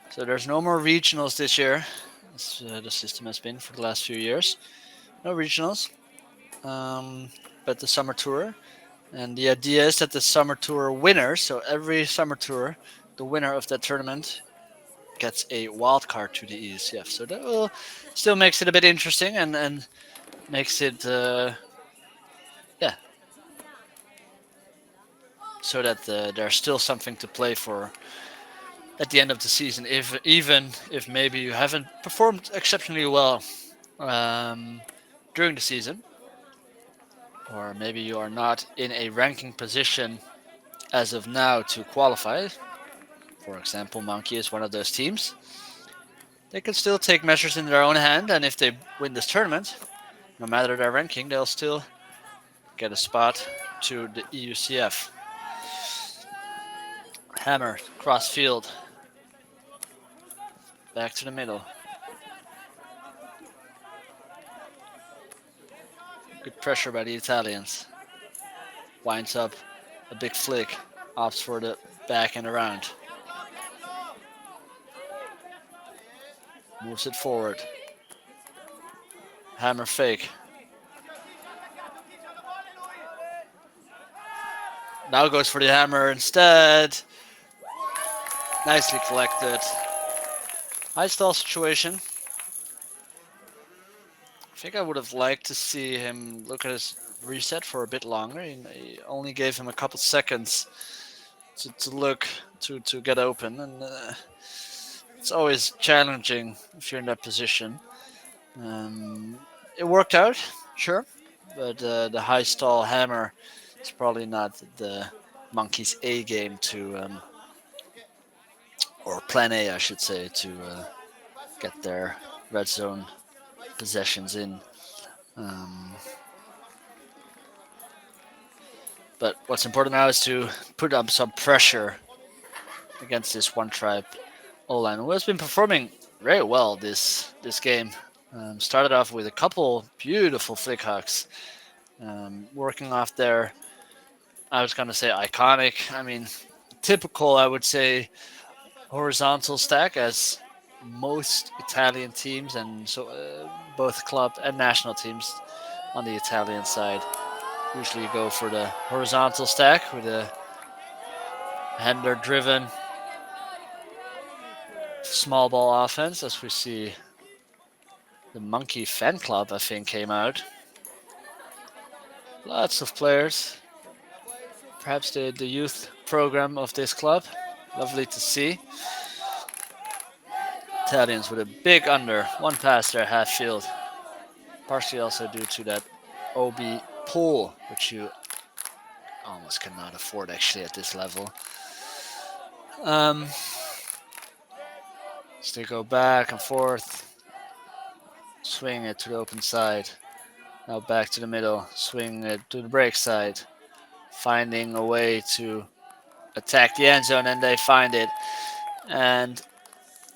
So there's no more regionals this year, as the system has been for the last few years. No regionals, but the Summer Tour. And the idea is that the Summer Tour winner, so every Summer Tour, the winner of that tournament gets a wild card to the EUCF. So that will still makes it a bit interesting and makes it, so that there's still something to play for at the end of the season, even if maybe you haven't performed exceptionally well during the season, or maybe you are not in a ranking position as of now to qualify. For example, Monkey is one of those teams. They can still take measures in their own hand, and if they win this tournament, no matter their ranking, they'll still get a spot to the EUCF. Hammer, cross field. Back to the middle. Good pressure by the Italians. Winds up a big flick. Opts for the back and around. Moves it forward. Hammer fake. Now goes for the hammer instead. Nicely collected. High stall situation. I think I would have liked to see him look at his reset for a bit longer. He only gave him a couple seconds to look to get open, and it's always challenging if you're in that position. It worked out, sure, but the high stall hammer is probably not the Monkey's A game to, or plan A, I should say, to get their red zone possessions in. But what's important now is to put up some pressure against this one tribe O-line, who has been performing very well this game. Started off with a couple beautiful flick hooks, working off their, I was going to say iconic, I mean, typical, I would say, horizontal stack, as most Italian teams and so both club and national teams on the Italian side usually go for the horizontal stack with a handler driven small ball offense, as we see the Monkey Fan Club, I think, came out. Lots of players. Perhaps the youth program of this club. Lovely to see. Italians with a big under. One pass there, half field. Partially also due to that OB pull, which you almost cannot afford actually at this level. So they go back and forth. Swing it to the open side. Now back to the middle. Swing it to the break side. Finding a way to attack the end zone, and they find it. And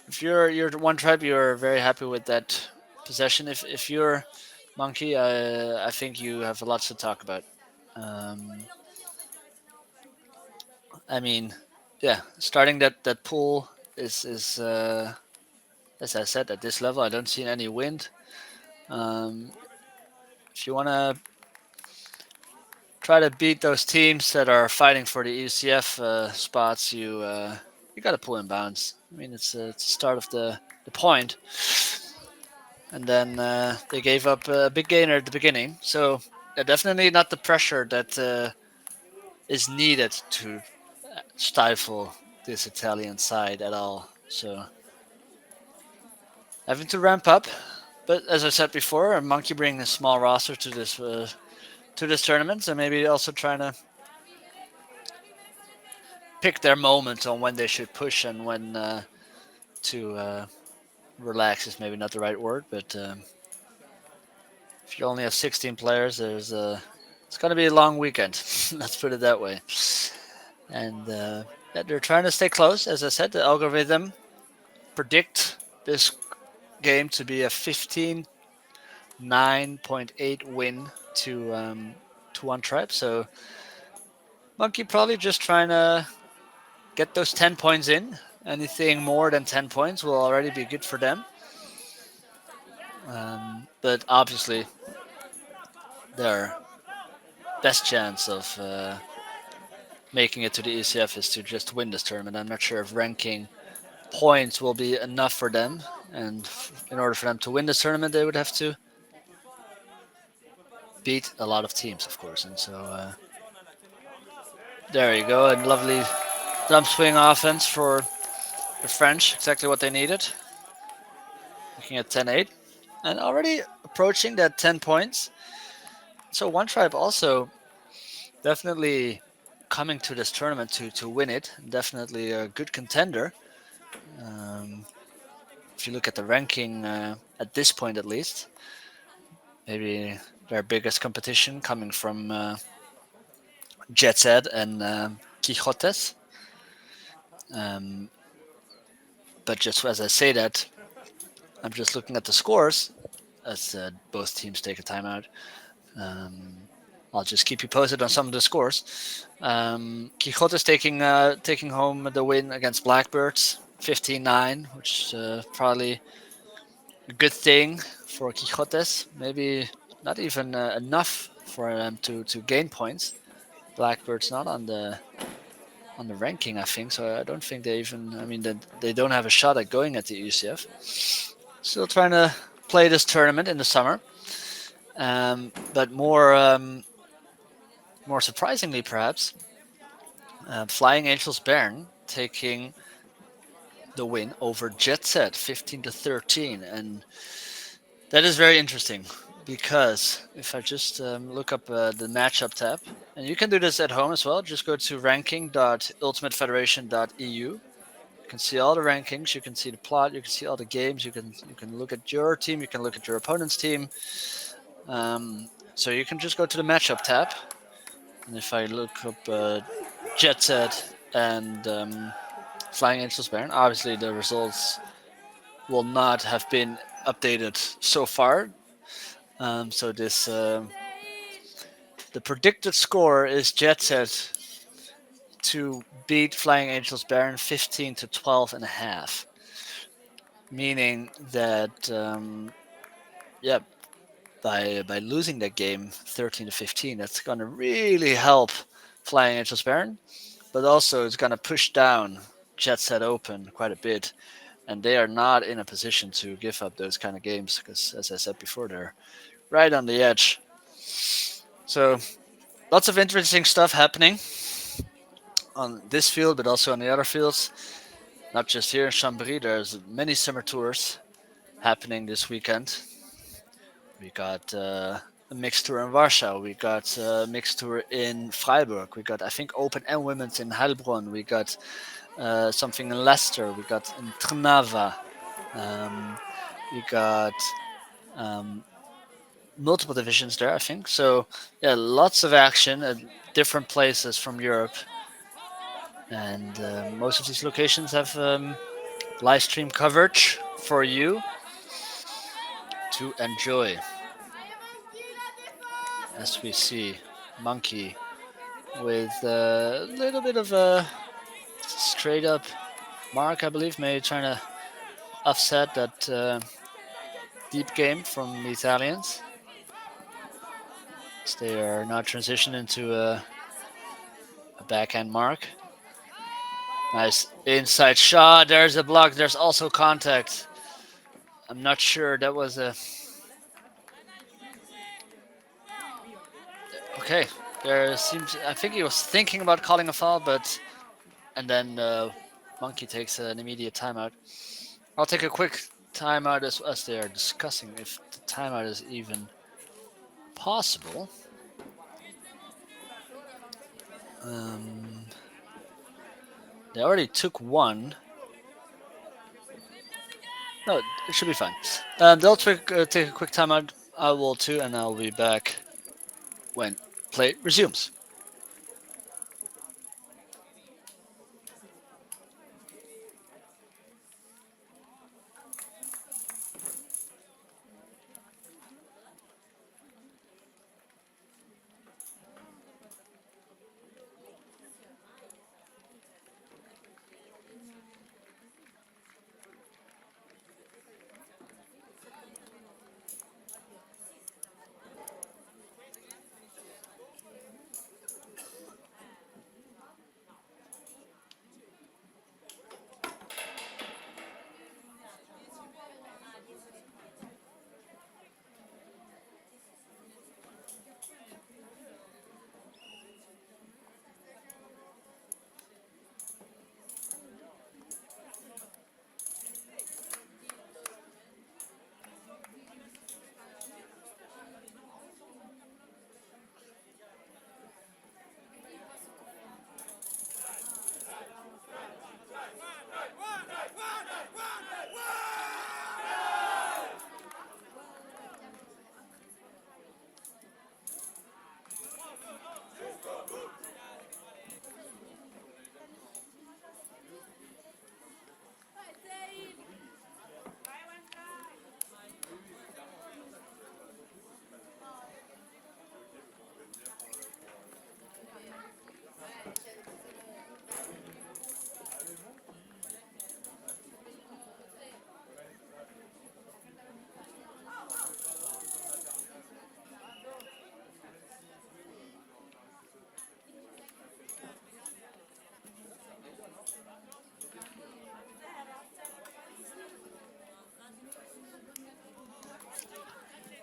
if you're one tribe, you're very happy with that possession. If you're Monkey, I think you have lots to talk about. I mean, yeah, starting that pool is as I said, at this level, I don't see any wind. If you want to try to beat those teams that are fighting for the EUCF spots, you got to pull in bounds. I mean, it's the start of the point, and then they gave up a big gainer at the beginning. So definitely not the pressure that is needed to stifle this Italian side at all. So having to ramp up, but as I said before, a Monkey bringing a small roster to this tournament, so maybe also trying to pick their moments on when they should push and when to relax is maybe not the right word, but if you only have 16 players, it's going to be a long weekend. Let's put it that way. And they're trying to stay close. As I said, the algorithm predict this game to be a 15-9.8 win to one tribe. So Monkey probably just trying to get those 10 points in. Anything more than 10 points will already be good for them. But obviously, their best chance of making it to the ECF is to just win this tournament. I'm not sure if ranking points will be enough for them. And in order for them to win this tournament, they would have to beat a lot of teams, of course. And so there you go. And lovely dump swing offense for the French. Exactly what they needed. Looking at 10-8. And already approaching that 10 points. So one tribe also definitely coming to this tournament to win it. Definitely a good contender. If you look at the ranking at this point, at least, maybe their biggest competition coming from Jet Set and Quixotes. But just as I say that, I'm just looking at the scores as both teams take a timeout. I'll just keep you posted on some of the scores. Quixotes taking home the win against Blackbirds, 15-9, which is probably a good thing for Quixotes. Maybe not even enough for them to gain points. Blackbirds not on the ranking, I think. So I don't think they even. I mean, they don't have a shot at going at the UCF. Still trying to play this tournament in the summer, but more surprisingly, perhaps, Flying Angels Bern taking the win over Jet Set, 15-13, and that is very interesting because if I just look up the matchup tab, and you can do this at home as well, just go to ranking.ultimatefederation.eu. You can see all the rankings, you can see the plot, you can see all the games, you can look at your team, you can look at your opponent's team. So you can just go to the matchup tab, And if I look up Jet Set and Flying Angels Baron, obviously the results will not have been updated so far. So this the predicted score is Jet Set to beat Flying Angels Baron 15 to 12 and a half, meaning that yeah, by losing that game 13 to 15, that's going to really help Flying Angels Baron, but also it's going to push down Jet Set Open quite a bit, and they are not in a position to give up those kind of games because, as I said before, they're right on the edge. So lots of interesting stuff happening on this field, but also on the other fields. Not just here in Chambéry. There's many summer tours happening this weekend. We got a mixed tour in Warsaw. We got a mixed tour in Freiburg. We got, I think, open and women's in Heilbronn. We got something in Leicester. We got in Trnava. We got um, multiple divisions there, I think. So yeah, lots of action at different places from Europe, and most of these locations have live stream coverage for you to enjoy. As we see, Monkey with a little bit of a straight up mark, I believe, maybe trying to offset that deep game from the Italians. So they are now transitioning into a backhand mark. Nice inside shot. There's a block. There's also contact. I'm not sure that was a. Okay, there seems. I think he was thinking about calling a foul, but and then Monkey takes an immediate timeout. I'll take a quick timeout as they are discussing if the timeout is even possible. Um, they already took one. No, it should be fine. They'll take a quick timeout. I will too, and I'll be back when play resumes.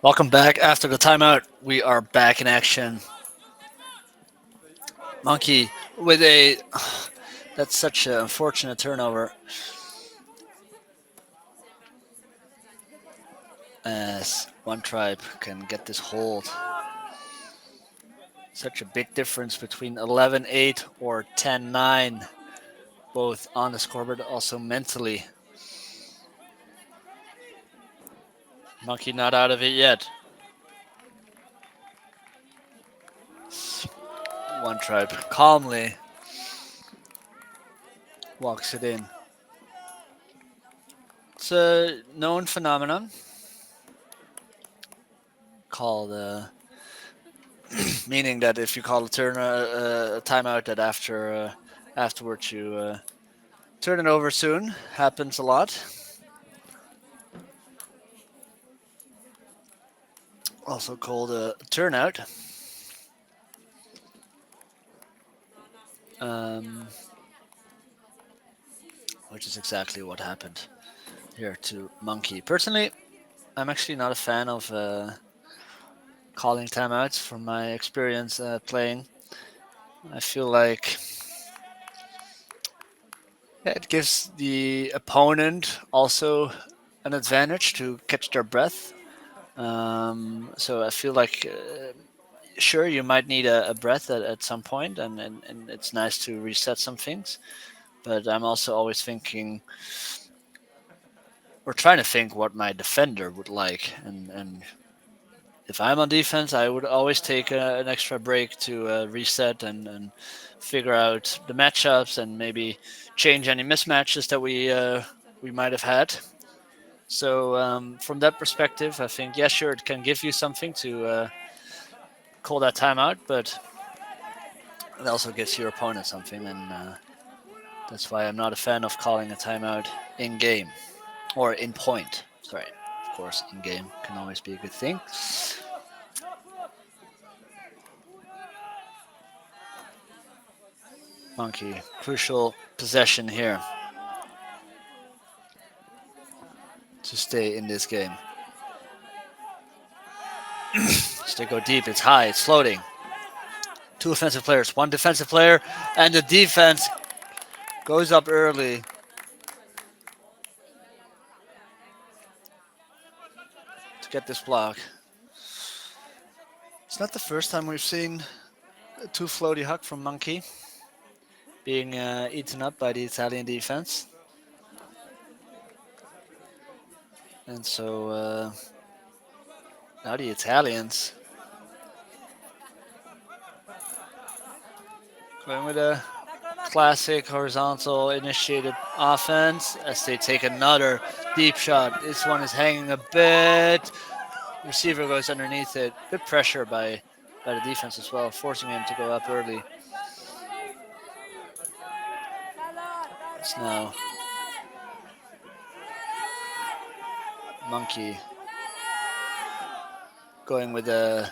Welcome back after the timeout. We are back in action. Monkey with a. That's such an unfortunate turnover. As one tribe can get this hold. Such a big difference between 11-8 or 10-9, both on the scoreboard, also mentally. Monkey not out of it yet. One tribe calmly walks it in. It's a known phenomenon called, meaning that if you call a timeout, that afterwards you turn it over soon. Happens a lot. Also called a turnout. Um, which is exactly what happened here to Monkey. Personally, I'm actually not a fan of calling timeouts from my experience playing. I feel like it gives the opponent also an advantage to catch their breath. So I feel like, sure, you might need a breath at some point, and it's nice to reset some things. But I'm also always thinking, or trying to think, what my defender would like. And if I'm on defense, I would always take an extra break to reset and figure out the matchups and maybe change any mismatches that we might have had. So from that perspective, I think, yeah, sure, it can give you something to call that timeout, but it also gives your opponent something, and that's why I'm not a fan of calling a timeout in game or in point. Sorry, of course, in game can always be a good thing. Monkey, crucial possession here to stay in this game. Still go deep. It's high. It's floating. Two offensive players, one defensive player, and the defense goes up early to get this block. It's not the first time we've seen a too floaty huck from Monkey being eaten up by the Italian defense. And so now the Italians going with a classic horizontal initiated offense as they take another deep shot. This one is hanging a bit. Receiver goes underneath it. Good pressure by the defense as well, forcing him to go up early. It's now Monkey going with a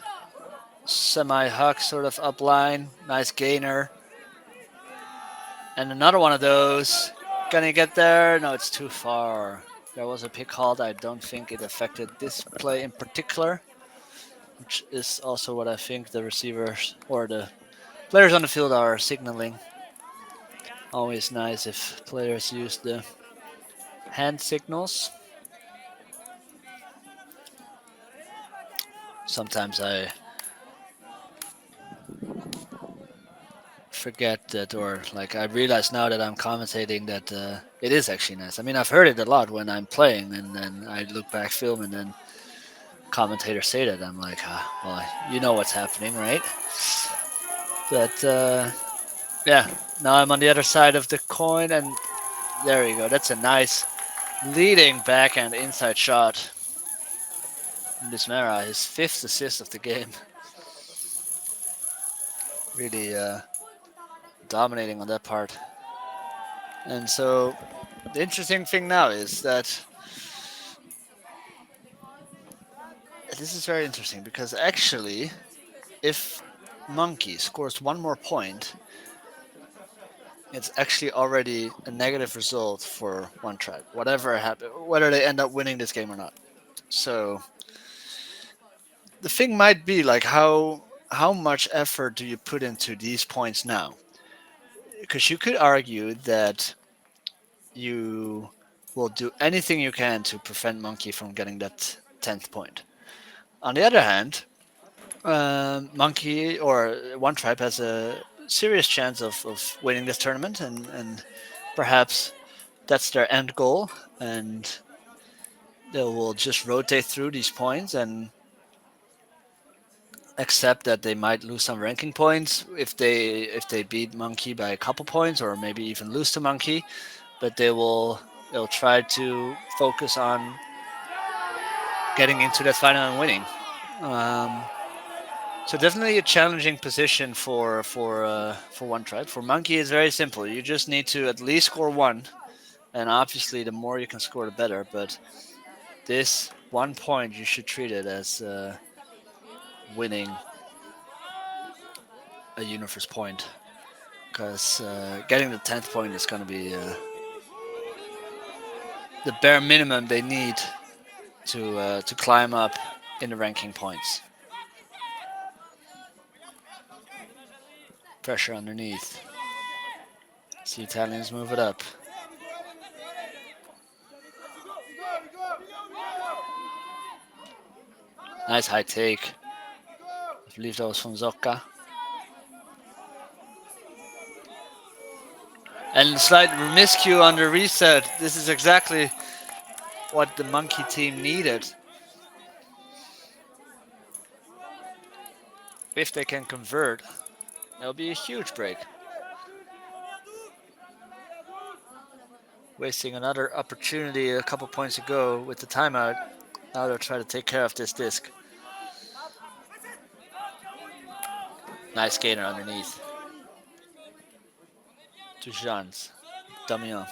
semi-huck sort of upline. Nice gainer. And another one of those. Can he get there? No, it's too far. There was a pick called. I don't think it affected this play in particular, which is also what I think the receivers or the players on the field are signaling. Always nice if players use the hand signals. Sometimes I forget that, or like I realize now that I'm commentating that it is actually nice. I mean, I've heard it a lot when I'm playing, and then I look back film, and then commentators say that. I'm like, well, you know what's happening, right? But yeah, now I'm on the other side of the coin, and there you go. That's a nice leading backhand inside shot. Bismera, his fifth assist of the game. Really dominating on that part. And so the interesting thing now is that this is very interesting because actually, if Monkey scores one more point, it's actually already a negative result for one tribe, whatever happen, whether they end up winning this game or not. So the thing might be like how much effort do you put into these points now? Because you could argue that you will do anything you can to prevent Monkey from getting that 10th point. On the other hand, Monkey or One Tribe has a serious chance of winning this tournament, and perhaps that's their end goal, and they will just rotate through these points and except that they might lose some ranking points if they beat Monkey by a couple points, or maybe even lose to Monkey. But they'll try to focus on getting into that final and winning. Um, so definitely a challenging position for one tribe. For Monkey, it's very simple. You just need to at least score one, and obviously the more you can score, the better. But this 1 point, you should treat it as winning a universe point, because getting the 10th point is going to be the bare minimum they need to climb up in the ranking points. Pressure underneath. See Italians move it up. Nice high take. I believe that was from Zocca. And slight miscue on the reset. This is exactly what the Monkey team needed. If they can convert, that'll be a huge break. Wasting another opportunity a couple points ago with the timeout. Now they'll try to take care of this disc. Nice gainer underneath. To Jeans. Damien.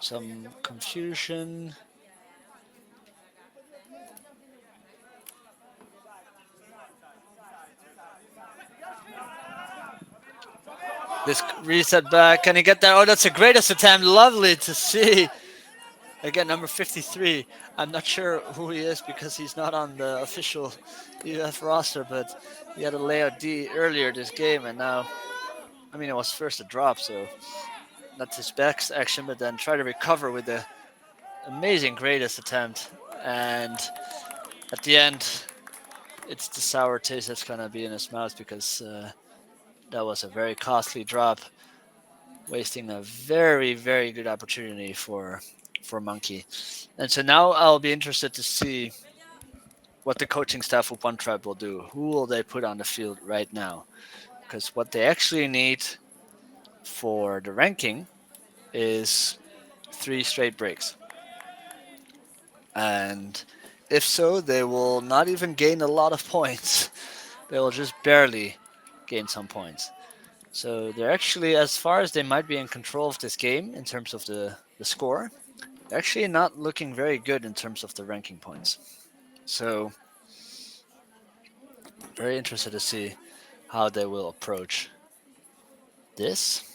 Some confusion. This reset back. Can he get that? Oh, that's the greatest attempt. Lovely to see. Again, number 53. I'm not sure who he is because he's not on the official UF roster, but he had a layout D earlier this game, and now, I mean, it was first a drop, so not his best action, but then try to recover with the amazing greatest attempt. And at the end, it's the sour taste that's going to be in his mouth, because that was a very costly drop, wasting a very, very good opportunity for Monkey. And so now I'll be interested to see what the coaching staff of One Tribe will do. Who will they put on the field right now? Because what they actually need for the ranking is 3 straight breaks. And if so, they will not even gain a lot of points. They will just barely gain some points. So they're actually, as far as they might be in control of this game in terms of the score, they're actually not looking very good in terms of the ranking points. So very interested to see how they will approach this.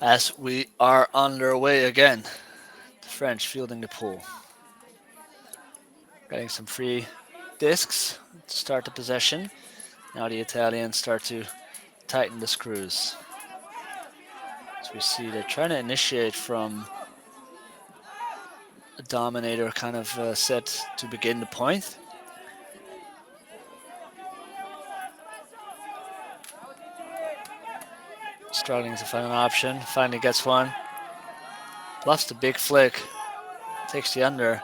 As we are underway again, the French fielding the pool. Getting some free discs to start the possession. Now the Italians start to tighten the screws. As we see, they're trying to initiate from a dominator kind of set to begin the point. Struggling to find an option. Finally gets one. Bluffs the big flick. Takes the under.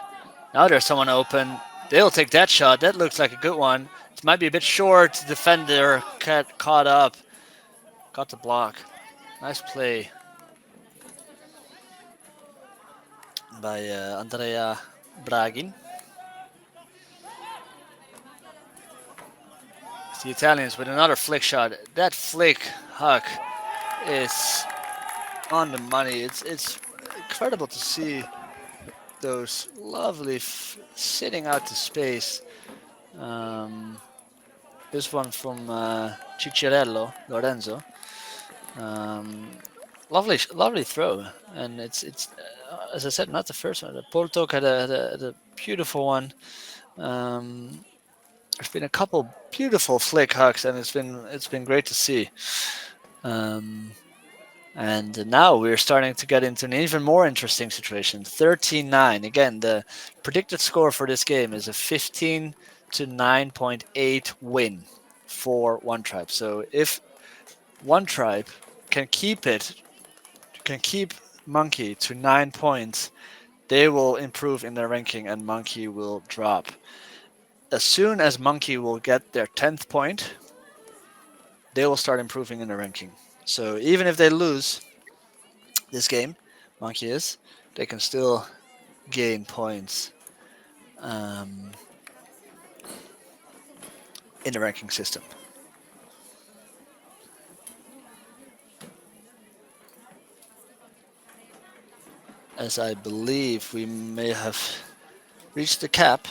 Now there's someone open. They'll take that shot. That looks like a good one. It might be a bit short. Defender caught up. Got the block. Nice play by Andrea Braghin. It's the Italians with another flick shot. That flick, Huck, is on the money. It's incredible to see those lovely sitting out to space. This one from Cicciarello, Lorenzo. Um, lovely throw, and it's as I said, not the first one. Porto had a beautiful one. Um, there's been a couple beautiful flick hucks, and it's been great to see. Um, and now we're starting to get into an even more interesting situation. 13-9. Again, the predicted score for this game is a 15 to 9.8 win for one tribe. So if one tribe can keep it, can keep Monkey to 9 points, they will improve in their ranking and Monkey will drop. As soon as Monkey will get their 10th point, they will start improving in the ranking. So even if they lose this game, Monkey is, they can still gain points um, in the ranking system. As I believe we may have reached the cap.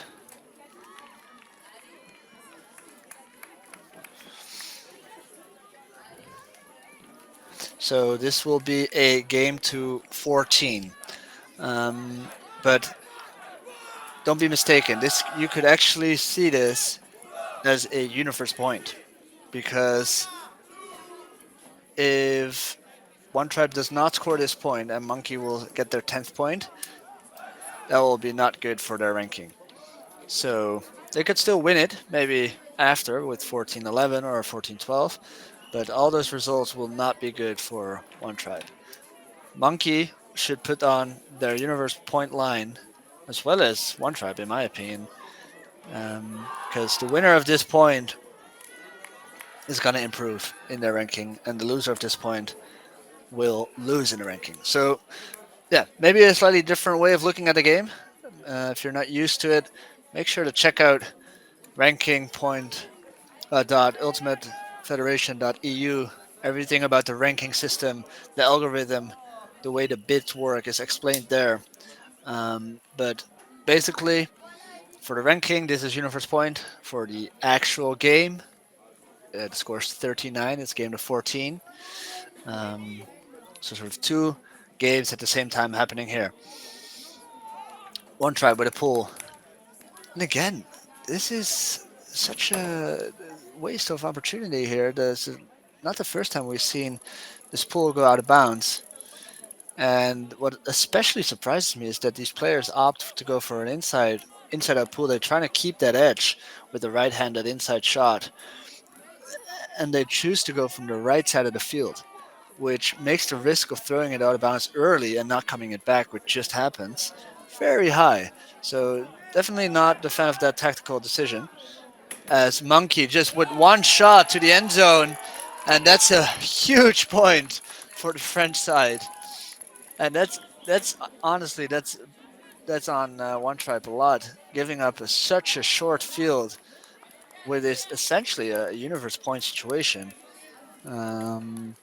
So this will be a game to 14. But don't be mistaken. This you could actually see this as a universe point because if one tribe does not score this point and Monkey will get their 10th point, that will be not good for their ranking. So they could still win it, maybe after with 14-11 or 14-12, but all those results will not be good for one tribe. Monkey should put on their universe point line as well as one tribe, in my opinion, because the winner of this point is going to improve in their ranking, and the loser of this point will lose in the ranking. So, yeah, maybe a slightly different way of looking at the game. If you're not used to it, make sure to check out ranking point dot ultimate federation.eu. Everything about the ranking system, the algorithm, the way the bits work is explained there. But basically, for the ranking, this is universe point. For the actual game, the score's 39. It's game to 14. Um, so sort of two games at the same time happening here. One try with a pull. And again, this is such a waste of opportunity here. This is not the first time we've seen this pull go out of bounds. And what especially surprises me is that these players opt to go for an inside out pull. They're trying to keep that edge with the right-handed inside shot, and they choose to go from the right side of the field, which makes the risk of throwing it out of bounds early and not coming it back, which just happens, very high. So definitely not the fan of that tactical decision. As Monkey just with one shot to the end zone, and that's a huge point for the French side. And that's honestly that's on one tribe a lot, giving up such a short field with this essentially a universe point situation. Um,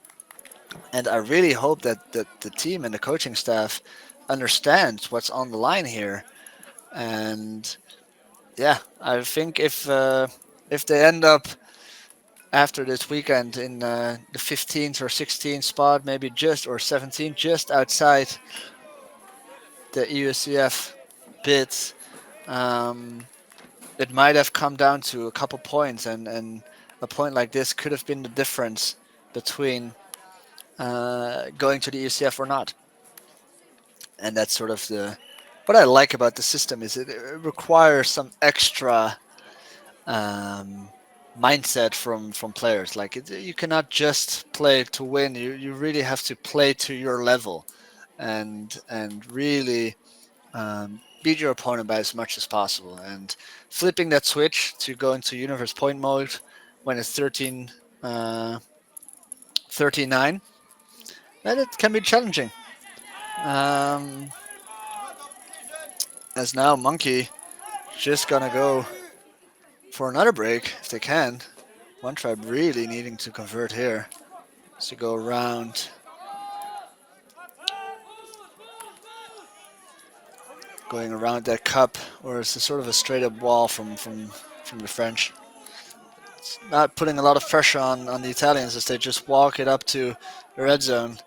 and I really hope that the team and the coaching staff understands what's on the line here. And yeah, I think if they end up after this weekend in the 15th or 16th spot, maybe just or 17th, just outside the EUCF bids, um, it might have come down to a couple points, and a point like this could have been the difference between going to the ECF or not. And that's sort of the what I like about the system is it requires some extra um, mindset from players. Like you cannot just play to win. You really have to play to your level, and really beat your opponent by as much as possible. And flipping that switch to go into universe point mode when it's 39, then it can be challenging. Um, as now Monkey just gonna go for another break if they can. One tribe really needing to convert here to go around, going around that cup, or it's a sort of a straight up wall from the French. not putting a lot of pressure on the Italians as they just walk it up to the red zone.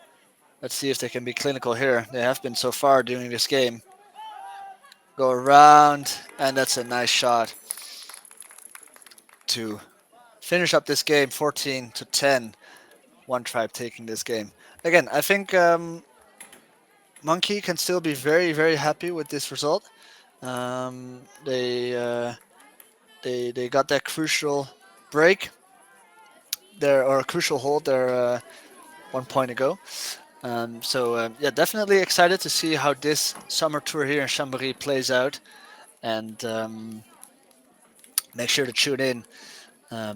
Let's see if they can be clinical here. They have been so far during this game. Go around, and that's a nice shot to finish up this game 14-10. One tribe taking this game. Again, I think Monkey can still be very, very happy with this result. Um, they, uh, they got that crucial break there, or a crucial hold there 1 point ago. Yeah, definitely excited to see how this summer tour here in Chambéry plays out, and make sure to tune in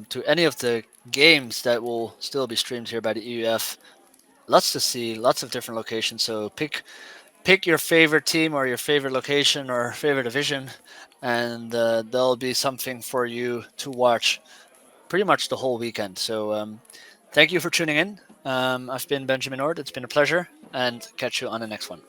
to any of the games that will still be streamed here by the EUF. Lots to see, lots of different locations. So pick your favorite team or your favorite location or favorite division, and there'll be something for you to watch pretty much the whole weekend. So thank you for tuning in. I've been Benjamin Ord. It's been a pleasure, and catch you on the next one.